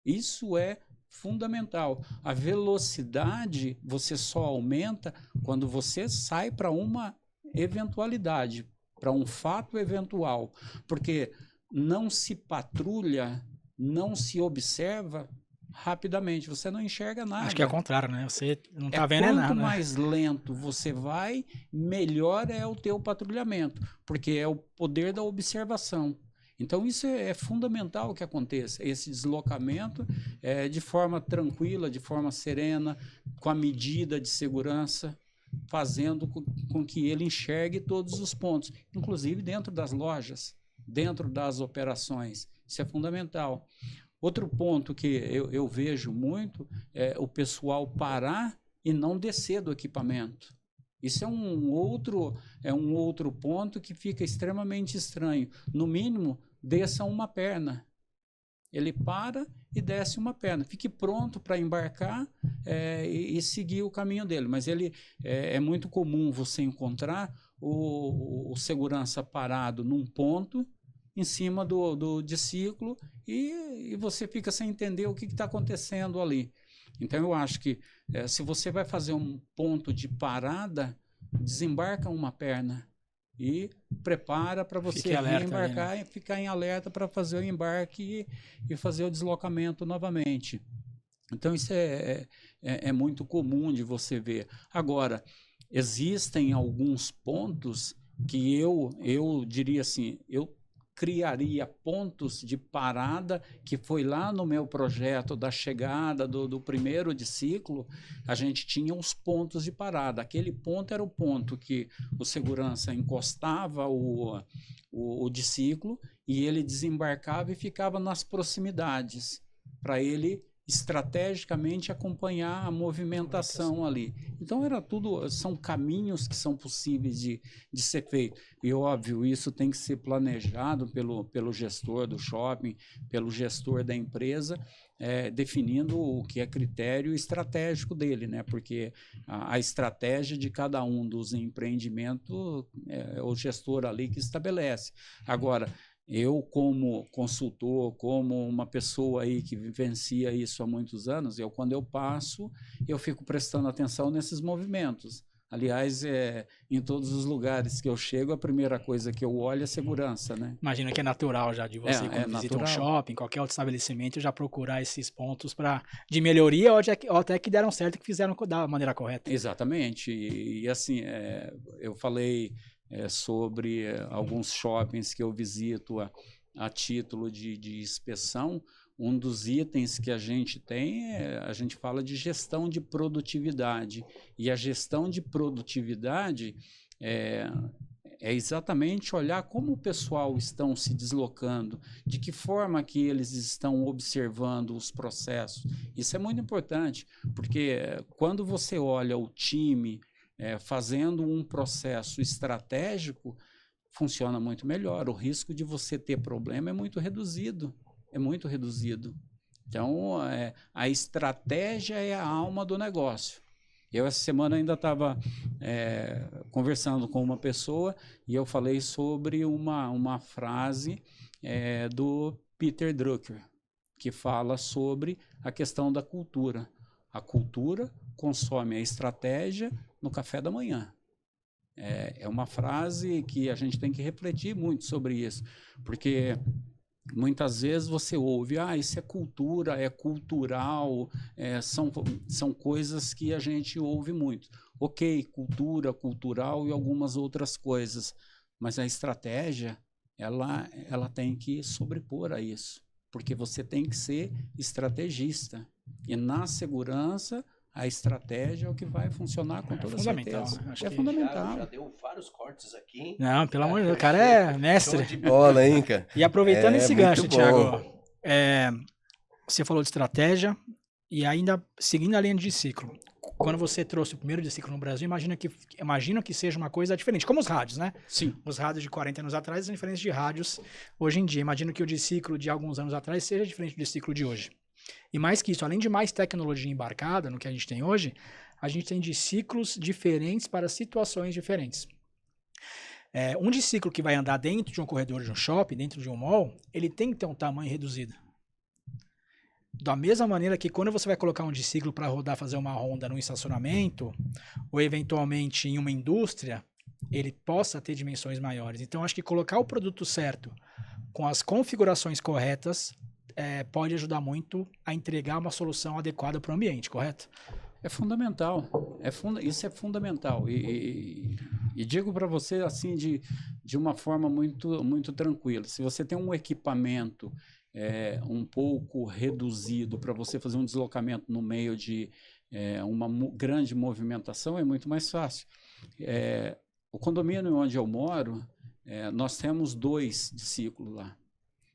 Isso é fundamental. A velocidade você só aumenta quando você sai para uma eventualidade, para um fato eventual, porque não se patrulha, não se observa rapidamente, você não enxerga nada. Acho que é o contrário, né? Você não está vendo nada. Quanto mais lento você vai, melhor é o teu patrulhamento, porque é o poder da observação. Então, isso é fundamental que aconteça, esse deslocamento de forma tranquila, de forma serena, com a medida de segurança, fazendo com que ele enxergue todos os pontos, inclusive dentro das lojas, dentro das operações. Isso é fundamental. Outro ponto que eu vejo muito é o pessoal parar e não descer do equipamento. Isso é um outro ponto que fica extremamente estranho. No mínimo, desça uma perna. ele para e desce uma perna. Fique pronto para embarcar e seguir o caminho dele. Mas é muito comum você encontrar o segurança parado num ponto em cima do discípulo e você fica sem entender o que está acontecendo ali. Então, eu acho que se você vai fazer um ponto de parada, desembarca uma perna e prepara para você reembarcar ali, né? E ficar em alerta para fazer o embarque e fazer o deslocamento novamente. Então, isso é muito comum de você ver. Agora, existem alguns pontos que eu diria assim, eu criaria pontos de parada, que foi lá no meu projeto da chegada do primeiro discípulo, a gente tinha uns pontos de parada. Aquele ponto era o ponto que o segurança encostava o discípulo e ele desembarcava e ficava nas proximidades, para ele estrategicamente acompanhar a movimentação ali. Então são caminhos que são possíveis de ser feito. E óbvio, isso tem que ser planejado pelo gestor do shopping, pelo gestor da empresa, definindo o que é critério estratégico dele, né? Porque a estratégia de cada um dos empreendimentos é o gestor ali que estabelece. Agora, eu, como consultor, como uma pessoa aí que vivencia isso há muitos anos, quando eu passo, eu fico prestando atenção nesses movimentos. Aliás, em todos os lugares que eu chego, a primeira coisa que eu olho é a segurança, né? Imagina que é natural já de você, quando visita um shopping, qualquer outro estabelecimento, já procurar esses pontos de melhoria ou até que deram certo e que fizeram da maneira correta. Exatamente. E assim, eu falei sobre alguns shoppings que eu visito a título de inspeção. Um dos itens que a gente tem, a gente fala de gestão de produtividade. E a gestão de produtividade é exatamente olhar como o pessoal estão se deslocando, de que forma que eles estão observando os processos. Isso é muito importante, porque quando você olha o time fazendo um processo estratégico, funciona muito melhor. O risco de você ter problema é muito reduzido. Então, a estratégia é a alma do negócio. Eu, essa semana, ainda estava conversando com uma pessoa e eu falei sobre uma frase do Peter Drucker, que fala sobre a questão da cultura. A cultura consome a estratégia no café da manhã. É uma frase que a gente tem que refletir muito sobre isso, porque muitas vezes você ouve, isso é cultura, é cultural, são coisas que a gente ouve muito. Ok, cultura, cultural e algumas outras coisas, mas a estratégia, ela tem que sobrepor a isso, porque você tem que ser estrategista. E na segurança, a estratégia é o que vai funcionar com toda certeza. Acho que fundamental. Já deu vários cortes aqui. Não, pelo amor de Deus, o cara é mestre. Show de bola, hein, cara? E aproveitando esse gancho, Thiago, você falou de estratégia e ainda seguindo a linha de ciclo. Quando você trouxe o primeiro discípulo no Brasil, imagina que seja uma coisa diferente, como os rádios, né? Sim. Os rádios de 40 anos atrás são diferentes de rádios hoje em dia. Imagino que o discípulo de alguns anos atrás seja diferente do discípulo de hoje. E mais que isso, além de mais tecnologia embarcada no que a gente tem hoje, a gente tem discípulos diferentes para situações diferentes. Um discípulo que vai andar dentro de um corredor de um shopping, dentro de um mall, ele tem que ter um tamanho reduzido. Da mesma maneira que quando você vai colocar um discípulo para rodar, fazer uma ronda num estacionamento, ou eventualmente em uma indústria, ele possa ter dimensões maiores. Então, acho que colocar o produto certo, com as configurações corretas, pode ajudar muito a entregar uma solução adequada para o ambiente, correto? É fundamental. Isso é fundamental. E digo para você assim de uma forma muito, muito tranquila. Se você tem um equipamento um pouco reduzido para você fazer um deslocamento no meio de uma grande movimentação, é muito mais fácil. O condomínio onde eu moro, nós temos 2 discípulos lá.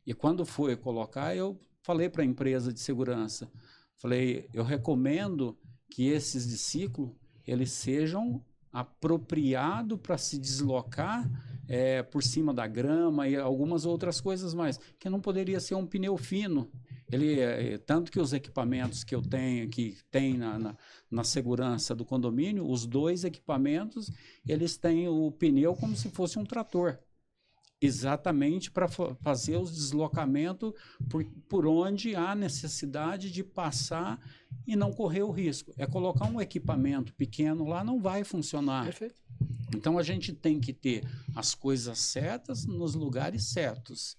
E quando foi colocar, eu falei para a empresa de segurança, eu recomendo que esses discípulos eles sejam apropriados para se deslocar por cima da grama e algumas outras coisas mais, que não poderia ser um pneu fino. Tanto que os equipamentos que eu tenho, que tem na segurança do condomínio, os 2 equipamentos, eles têm o pneu como se fosse um trator. Exatamente para fazer os deslocamentos por onde há necessidade de passar e não correr o risco. Colocar um equipamento pequeno lá não vai funcionar. Perfeito. Então a gente tem que ter as coisas certas nos lugares certos.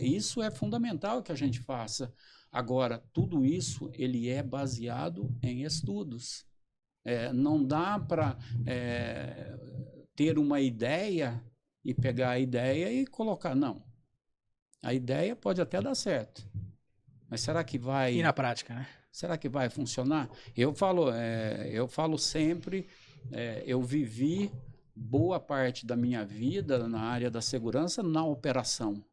Isso é fundamental que a gente faça. Agora, tudo isso ele é baseado em estudos. Não dá para ter uma ideia e pegar a ideia e colocar. Não. A ideia pode até dar certo. Mas será que vai... E na prática, né? Será que vai funcionar? Eu falo sempre, eu vivi boa parte da minha vida na área da segurança na operação.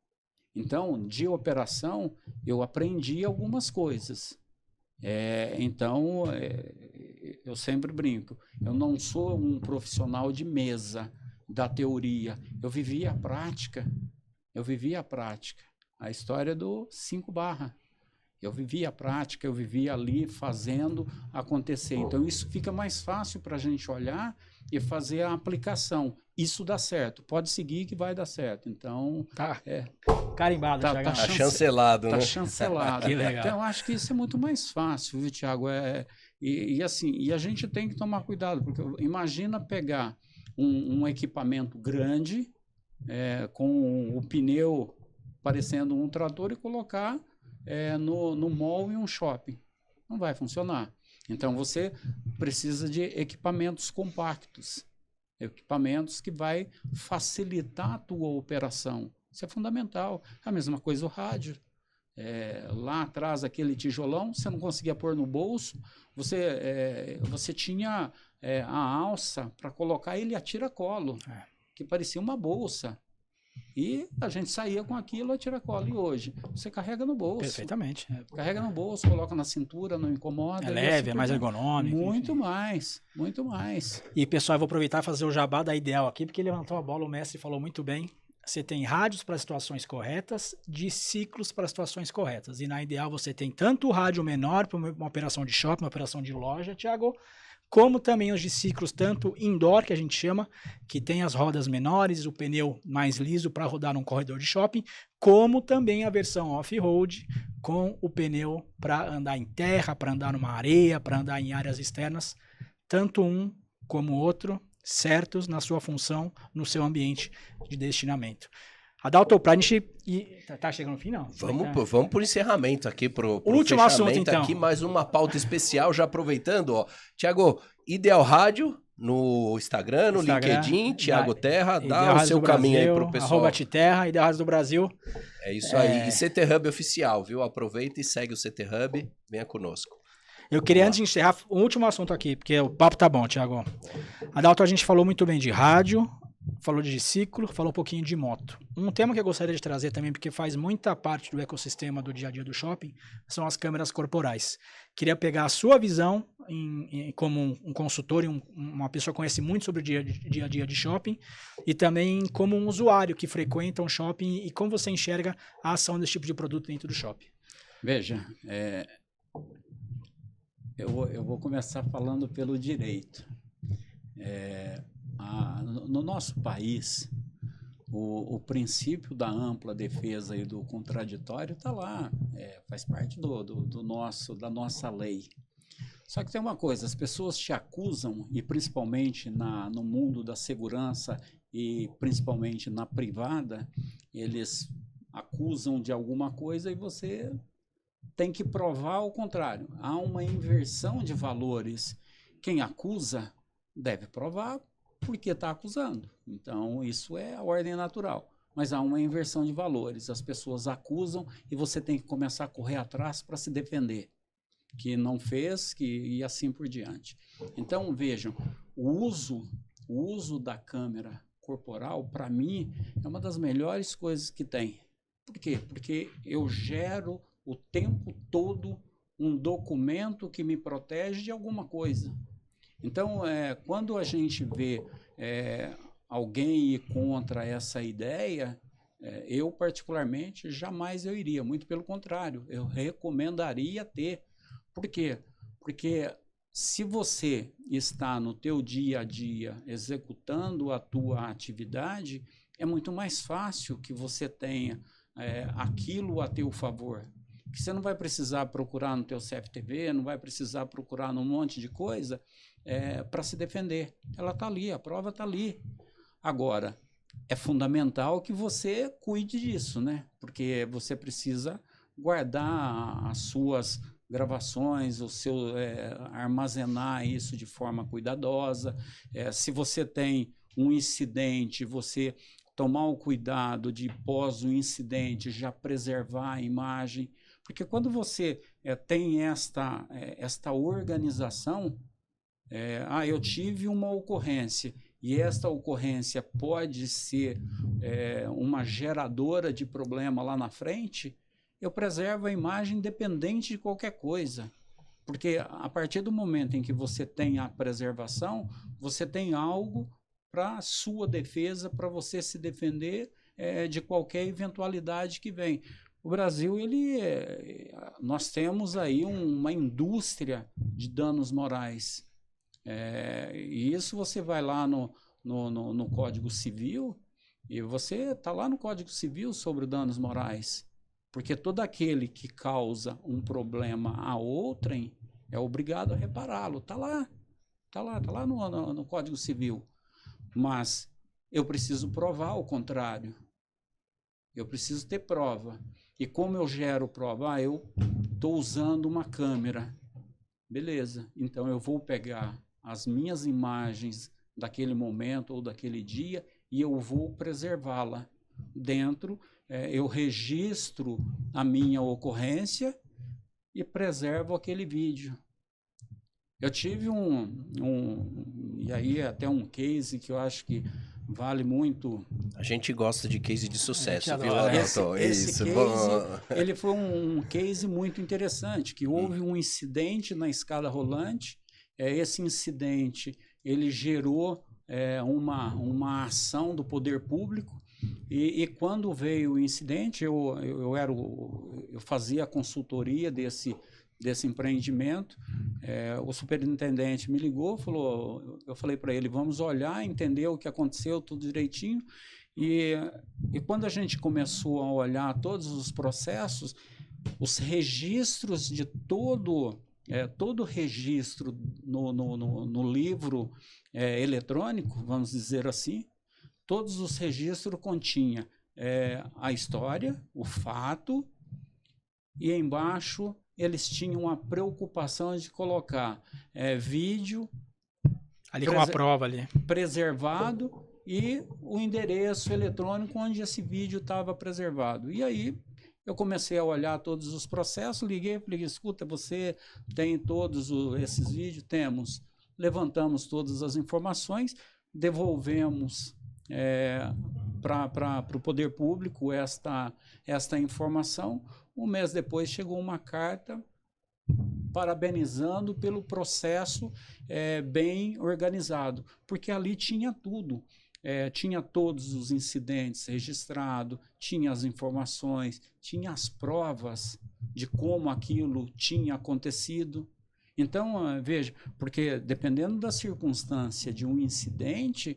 Então, de operação, eu aprendi algumas coisas. Eu sempre brinco. Eu não sou um profissional de mesa, da teoria. Eu vivi a prática. A história do 5 barra. Eu vivi a prática, eu vivi ali fazendo acontecer. Então, isso fica mais fácil para a gente olhar e fazer a aplicação. Isso dá certo. Pode seguir que vai dar certo. Então, tá carimbado, tá chancelado, né? Tá chancelado. Que legal. Então, eu acho que isso é muito mais fácil, viu, Thiago? E a gente tem que tomar cuidado, porque imagina pegar um equipamento grande, com o pneu parecendo um trator e colocar no mall e um shopping. Não vai funcionar. Então, você precisa de equipamentos compactos, equipamentos que vai facilitar a tua operação. Isso é fundamental. A mesma coisa o rádio. Lá atrás, aquele tijolão, você não conseguia pôr no bolso, você tinha a alça para colocar ele a tiracolo, que parecia uma bolsa. E a gente saía com aquilo a tiracolo. E hoje, você carrega no bolso. Perfeitamente. Carrega no bolso, coloca na cintura, não incomoda. É leve, é mais ergonômico. Muito mais. E, pessoal, eu vou aproveitar e fazer o jabá da Ideal aqui, porque ele levantou a bola, o mestre falou muito bem. Você tem rádios para situações corretas, de ciclos para situações corretas. E na Ideal você tem tanto o rádio menor para uma operação de shopping, uma operação de loja, Thiago, como também os de ciclos, tanto indoor, que a gente chama, que tem as rodas menores, o pneu mais liso para rodar num corredor de shopping, como também a versão off-road, com o pneu para andar em terra, para andar numa areia, para andar em áreas externas, tanto um como o outro, certos na sua função, no seu ambiente de destinamento. Adalto, pra gente... Tá chegando no fim, não? Vamos pro encerramento aqui, pro último assunto, então. Aqui, mais uma pauta especial, já aproveitando, ó. Thiago, Ideal Rádio, no Instagram, no LinkedIn, Thiago Terra, dá o seu caminho aí pro pessoal. @Terra, Ideal Rádio do Brasil. É isso aí. E CT Hub oficial, viu? Aproveita e segue o CT Hub, venha conosco. Eu queria, antes de encerrar, um último assunto aqui, porque o papo tá bom, Thiago. Adalto, a gente falou muito bem de rádio, falou de ciclo, falou um pouquinho de moto. Um tema que eu gostaria de trazer também, porque faz muita parte do ecossistema do dia a dia do shopping, são as câmeras corporais. Queria pegar a sua visão como um consultor e uma pessoa que conhece muito sobre o dia a dia de shopping, e também como um usuário que frequenta um shopping e como você enxerga a ação desse tipo de produto dentro do shopping. Veja, eu vou começar falando pelo direito. No nosso país, o princípio da ampla defesa e do contraditório está lá, faz parte da nossa lei. Só que tem uma coisa, as pessoas te acusam, e principalmente no mundo da segurança e principalmente na privada, eles acusam de alguma coisa e você tem que provar o contrário. Há uma inversão de valores. Quem acusa deve provar porque está acusando. Então, isso é a ordem natural. Mas há uma inversão de valores. As pessoas acusam e você tem que começar a correr atrás para se defender. Que não fez, e assim por diante. Então, vejam, o uso da câmera corporal, para mim, é uma das melhores coisas que tem. Por quê? Porque eu gero o tempo todo um documento que me protege de alguma coisa. Então, quando a gente vê alguém ir contra essa ideia, Eu, particularmente, jamais eu iria, muito pelo contrário, eu recomendaria ter. Por quê? Porque se você está no teu dia a dia executando a tua atividade, é muito mais fácil que você tenha aquilo a teu favor. Que você não vai precisar procurar no teu CFTV, não vai precisar procurar num monte de coisa para se defender. Ela está ali, a prova está ali. Agora, é fundamental que você cuide disso, né? Porque você precisa guardar as suas gravações, armazenar isso de forma cuidadosa. Se você tem um incidente, você tomar o cuidado de, pós o incidente, já preservar a imagem. Porque quando você tem esta organização, eu tive uma ocorrência, e esta ocorrência pode ser uma geradora de problema lá na frente, eu preservo a imagem independente de qualquer coisa. Porque a partir do momento em que você tem a preservação, você tem algo para a sua defesa, para você se defender de qualquer eventualidade que vem. O Brasil, nós temos aí uma indústria de danos morais. E isso você vai lá no Código Civil, e você está lá no Código Civil sobre danos morais. Porque todo aquele que causa um problema a outrem é obrigado a repará-lo. Está lá no Código Civil. Mas eu preciso provar o contrário. Eu preciso ter prova. E como eu gero prova? Eu estou usando uma câmera. Beleza, então eu vou pegar as minhas imagens daquele momento ou daquele dia e eu vou preservá-la. Eu registro a minha ocorrência e preservo aquele vídeo. Eu tive e aí até um case que eu acho que vale muito. A gente gosta de case de sucesso, viu, Adalto? Esse case, ele foi um case muito interessante, que houve um incidente na escada rolante. Esse incidente, ele gerou uma ação do poder público, e quando veio o incidente, eu fazia a consultoria desse empreendimento. O superintendente me ligou, eu falei para ele, vamos olhar, entender o que aconteceu, tudo direitinho. E quando a gente começou a olhar todos os processos, os registros de todo registro no livro eletrônico, vamos dizer assim, todos os registros continham a história, o fato, e embaixo eles tinham a preocupação de colocar vídeo ali com a prova ali preservado e o endereço eletrônico onde esse vídeo estava preservado. E aí eu comecei a olhar todos os processos, liguei, falei, escuta, você tem todos esses vídeos? Temos. Levantamos todas as informações, devolvemos para o poder público esta informação. Um mês depois chegou uma carta parabenizando pelo processo bem organizado, porque ali tinha tudo. Tinha todos os incidentes registrados, tinha as informações, tinha as provas de como aquilo tinha acontecido. Então, veja, porque dependendo da circunstância de um incidente,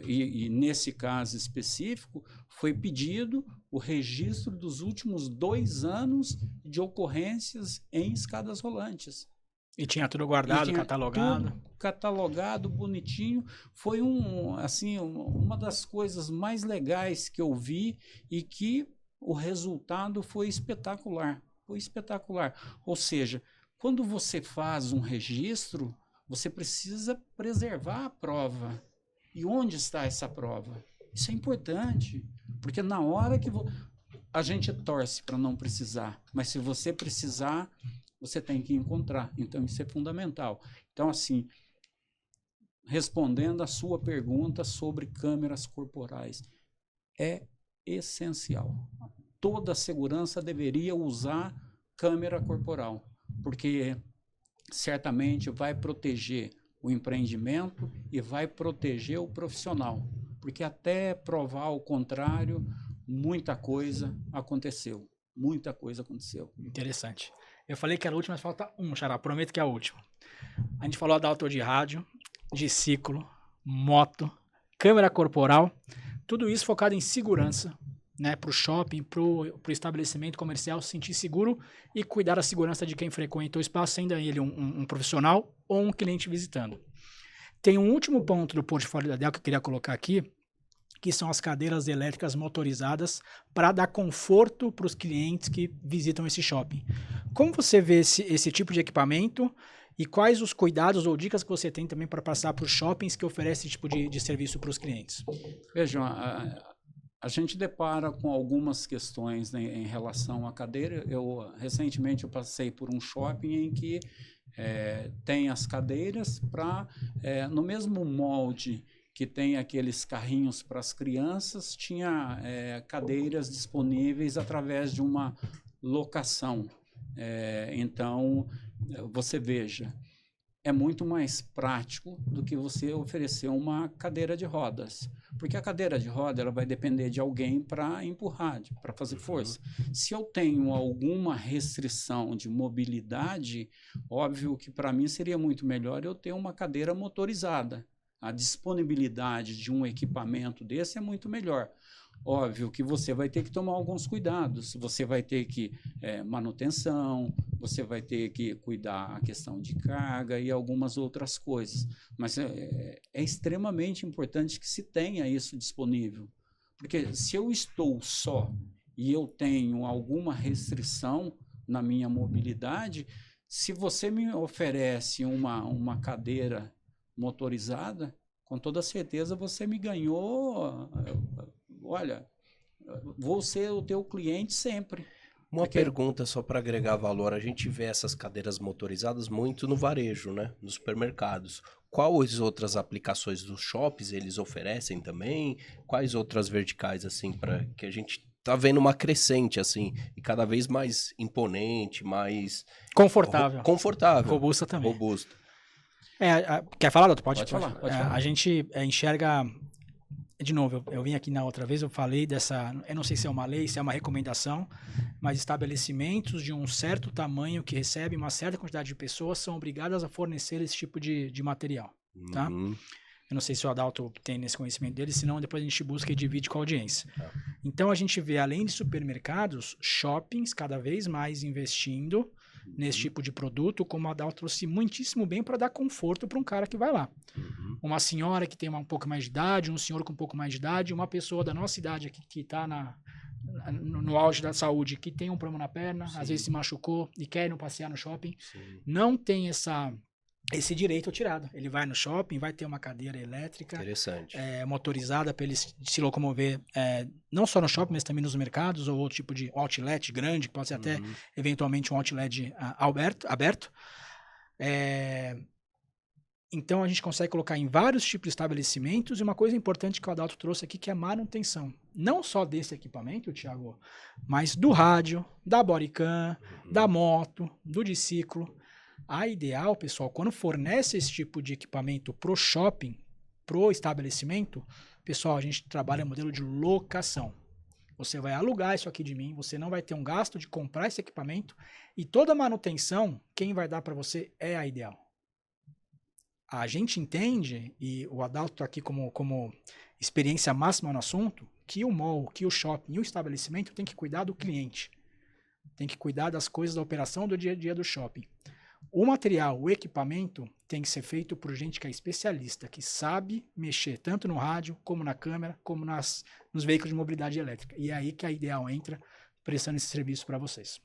e nesse caso específico, foi pedido o registro dos últimos 2 anos de ocorrências em escadas rolantes. E tinha tudo guardado, catalogado. Tudo catalogado, bonitinho. Foi uma das coisas mais legais que eu vi, e que o resultado foi espetacular. Foi espetacular. Ou seja, quando você faz um registro, você precisa preservar a prova. E onde está essa prova? Isso é importante, porque na hora que a gente torce para não precisar, mas se você precisar, você tem que encontrar. Então, isso é fundamental. Então, assim, respondendo a sua pergunta sobre câmeras corporais, é essencial. Toda segurança deveria usar câmera corporal, porque certamente vai proteger o empreendimento e vai proteger o profissional, porque até provar o contrário, muita coisa aconteceu. Muita coisa aconteceu. Interessante. Eu falei que era a última, mas falta um, Xará. Prometo que é a última. A gente falou da auto de rádio, de ciclo, moto, câmera corporal. Tudo isso focado em segurança, né? Para o shopping, para o estabelecimento comercial se sentir seguro e cuidar da segurança de quem frequenta o espaço, sendo ele um profissional ou um cliente visitando. Tem um último ponto do portfólio da Dell que eu queria colocar aqui, que são as cadeiras elétricas motorizadas para dar conforto para os clientes que visitam esse shopping. Como você vê esse tipo de equipamento e quais os cuidados ou dicas que você tem também para passar para os shoppings que oferecem esse tipo de serviço para os clientes? Vejam, a gente depara com algumas questões, né, em relação à cadeira. Recentemente eu passei por um shopping em que tem as cadeiras para, no mesmo molde que tem aqueles carrinhos para as crianças, tinha cadeiras disponíveis através de uma locação. Então, você veja, é muito mais prático do que você oferecer uma cadeira de rodas. Porque a cadeira de roda ela vai depender de alguém para empurrar, para fazer força. Se eu tenho alguma restrição de mobilidade, óbvio que para mim seria muito melhor eu ter uma cadeira motorizada. A disponibilidade de um equipamento desse é muito melhor. Óbvio que você vai ter que tomar alguns cuidados, você vai ter que manutenção, você vai ter que cuidar a questão de carga e algumas outras coisas. Mas é extremamente importante que se tenha isso disponível. Porque se eu estou só e eu tenho alguma restrição na minha mobilidade, se você me oferece uma cadeira motorizada, com toda certeza você me ganhou. Olha, vou ser o teu cliente sempre. Uma pergunta só para agregar valor. A gente vê essas cadeiras motorizadas muito no varejo, né? Nos supermercados. Quais outras aplicações dos shoppings eles oferecem também? Quais outras verticais, assim, para que a gente tá vendo uma crescente, assim, e cada vez mais imponente, mais... Confortável. Confortável. Robusta também. Robusto. Quer falar, doutor? Pode falar. A gente enxerga... De novo, eu vim aqui na outra vez, eu falei dessa... Eu não sei se é uma lei, se é uma recomendação, mas estabelecimentos de um certo tamanho que recebem uma certa quantidade de pessoas são obrigadas a fornecer esse tipo de material, tá? Eu não sei se o Adalto tem nesse conhecimento dele, senão depois a gente busca e divide com a audiência. Então a gente vê, além de supermercados, shoppings cada vez mais investindo nesse tipo de produto, como o Adalto trouxe muitíssimo bem para dar conforto para um cara que vai lá. Uma senhora que tem um pouco mais de idade, um senhor com um pouco mais de idade, uma pessoa da nossa idade aqui que está no auge da saúde, que tem um problema na perna, às vezes se machucou e quer ir passear no shopping, não tem esse direito tirado. Ele vai no shopping, vai ter uma cadeira elétrica motorizada para ele se locomover, não só no shopping, mas também nos mercados ou outro tipo de outlet grande, que pode ser até eventualmente um outlet aberto. Então a gente consegue colocar em vários tipos de estabelecimentos, e uma coisa importante que o Adalto trouxe aqui, que é a manutenção. Não só desse equipamento, Thiago, mas do rádio, da bodycam, da moto, do diciclo. A ideal, pessoal, quando fornece esse tipo de equipamento pro shopping, pro estabelecimento, pessoal, a gente trabalha modelo de locação. Você vai alugar isso aqui de mim, você não vai ter um gasto de comprar esse equipamento, e toda a manutenção, quem vai dar para você é a ideal. A gente entende, e o Adalto está aqui como experiência máxima no assunto, que o mall, que o shopping e o estabelecimento tem que cuidar do cliente. Tem que cuidar das coisas da operação do dia a dia do shopping. O material, o equipamento, tem que ser feito por gente que é especialista, que sabe mexer tanto no rádio, como na câmera, como nos veículos de mobilidade elétrica. E é aí que a Ideal entra, prestando esse serviço para vocês.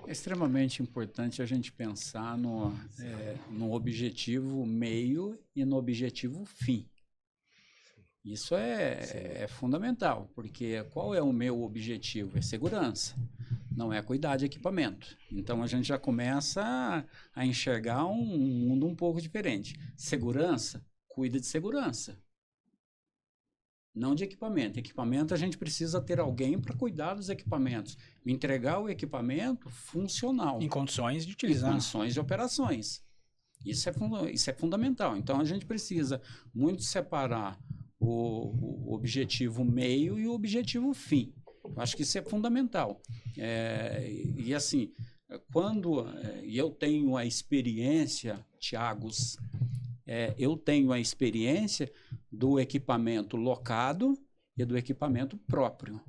É extremamente importante a gente pensar no objetivo meio e no objetivo fim. Isso é fundamental, porque qual é o meu objetivo? É segurança, não é cuidar de equipamento. Então a gente já começa a enxergar um mundo um pouco diferente. Segurança, cuida de segurança. Não de equipamento. Equipamento a gente precisa ter alguém para cuidar dos equipamentos. Entregar o equipamento funcional. Em condições de utilizar. Em condições de operações. Isso é fundamental. Então a gente precisa muito separar o objetivo meio e o objetivo fim. Eu acho que isso é fundamental. E assim, quando eu tenho a experiência, Thiagos, eu tenho a experiência do equipamento locado e do equipamento próprio.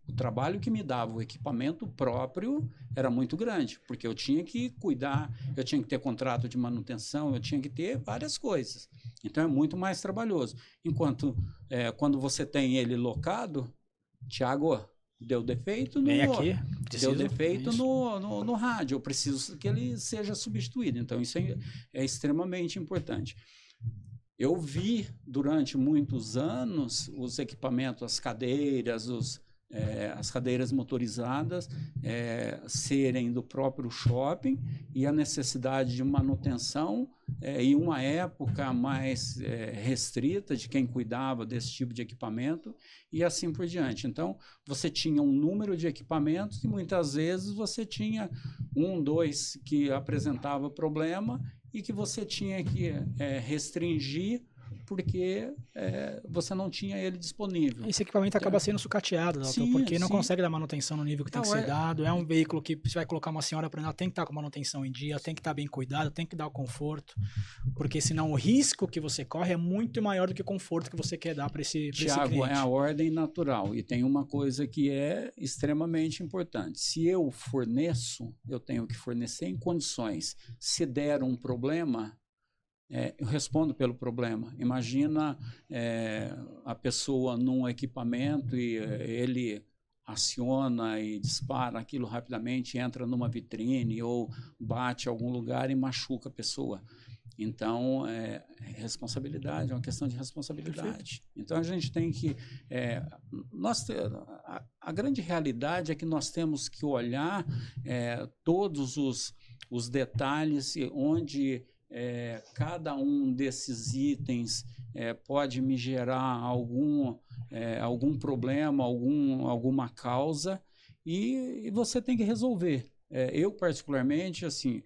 O trabalho que me dava o equipamento próprio era muito grande, porque eu tinha que cuidar, eu tinha que ter contrato de manutenção, eu tinha que ter várias coisas. Então é muito mais trabalhoso. Enquanto quando você tem ele locado, Thiago, deu defeito no rádio, eu preciso que ele seja substituído. Então isso é extremamente importante. Eu vi durante muitos anos os equipamentos, as cadeiras, as cadeiras motorizadas serem do próprio shopping e a necessidade de manutenção em uma época mais restrita de quem cuidava desse tipo de equipamento e assim por diante. Então, você tinha um número de equipamentos e muitas vezes você tinha 1, 2 que apresentava problema e que você tinha que restringir porque você não tinha ele disponível. Esse equipamento acaba sendo sucateado, doutor, porque não consegue dar manutenção no nível que tem que ser dado. É um veículo que você vai colocar uma senhora para ela, tem que estar com manutenção em dia, tem que estar bem cuidado, tem que dar o conforto, porque senão o risco que você corre é muito maior do que o conforto que você quer dar para esse cliente. Thiago, é a ordem natural e tem uma coisa que é extremamente importante. Se eu forneço, eu tenho que fornecer em condições. Se der um problema, eu respondo pelo problema. Imagina a pessoa num equipamento e ele aciona e dispara aquilo rapidamente, entra numa vitrine ou bate em algum lugar e machuca a pessoa. Então, responsabilidade, é uma questão de responsabilidade. Perfeito. Então, a gente tem que... a grande realidade é que nós temos que olhar todos os detalhes onde... cada um desses itens pode me gerar algum problema, alguma causa e você tem que resolver. Eu particularmente, assim,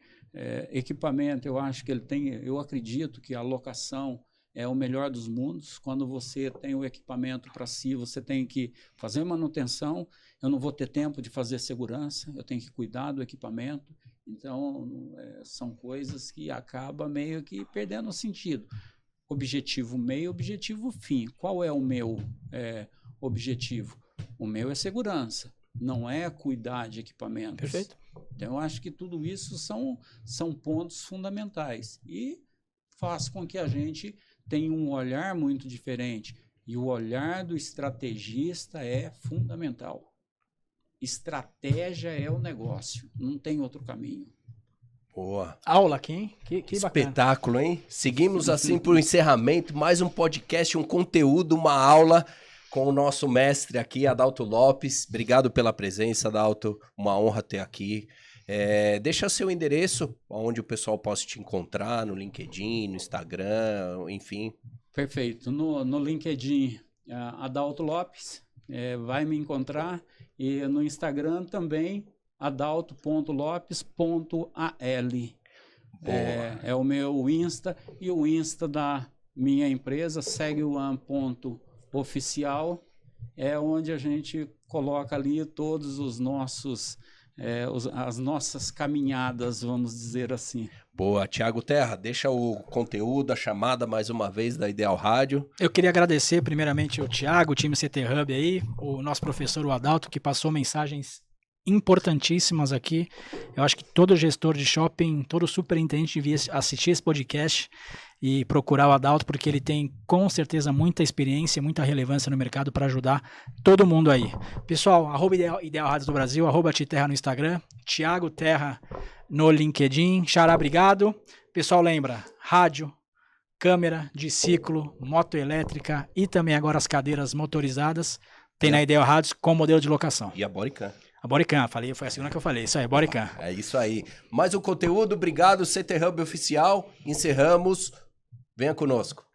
equipamento, eu acho que eu acredito que a locação é o melhor dos mundos. Quando você tem o equipamento para si, você tem que fazer manutenção. Eu não vou ter tempo de fazer segurança, eu tenho que cuidar do equipamento. Então, são coisas que acabam meio que perdendo o sentido. Objetivo meio, objetivo fim. Qual é o meu objetivo? O meu é segurança, não é cuidar de equipamentos. Perfeito. Então, eu acho que tudo isso são pontos fundamentais e faz com que a gente tenha um olhar muito diferente. E o olhar do estrategista é fundamental. Estratégia é o negócio, não tem outro caminho. Boa. Aula aqui, hein? Que espetáculo, bacana. Hein? Seguimos assim para o encerramento, mais um podcast, um conteúdo, uma aula com o nosso mestre aqui, Adalto Lopes. Obrigado pela presença, Adalto, uma honra ter aqui. Deixa seu endereço, onde o pessoal possa te encontrar, no LinkedIn, no Instagram, enfim. Perfeito, no LinkedIn, Adalto Lopes, vai me encontrar. E no Instagram também, adalto.lopes.al. É o meu Insta. E o Insta da minha empresa, segueone.oficial, é onde a gente coloca ali todos os nossos, as nossas caminhadas, vamos dizer assim. Boa, Thiago Terra, deixa o conteúdo, a chamada mais uma vez da Ideal Rádio. Eu queria agradecer primeiramente o Thiago, o time CT Hub aí, o nosso professor, o Adalto, que passou mensagens importantíssimas aqui. Eu acho que todo gestor de shopping, todo superintendente devia assistir esse podcast e procurar o Adalto, porque ele tem com certeza muita experiência, muita relevância no mercado para ajudar todo mundo aí. Pessoal, @Ideal Rádio do Brasil, @Titerra no Instagram, Thiago Terra no LinkedIn. Xará, obrigado. Pessoal, lembra, rádio, câmera de ciclo, moto elétrica e também agora as cadeiras motorizadas tem na Ideal Rádios com modelo de locação. E a Bodycam. A Bodycam, foi a segunda que eu falei. Isso aí, Bodycam. É isso aí. Mais um conteúdo, obrigado, CT Hub Oficial. Encerramos. Venha conosco.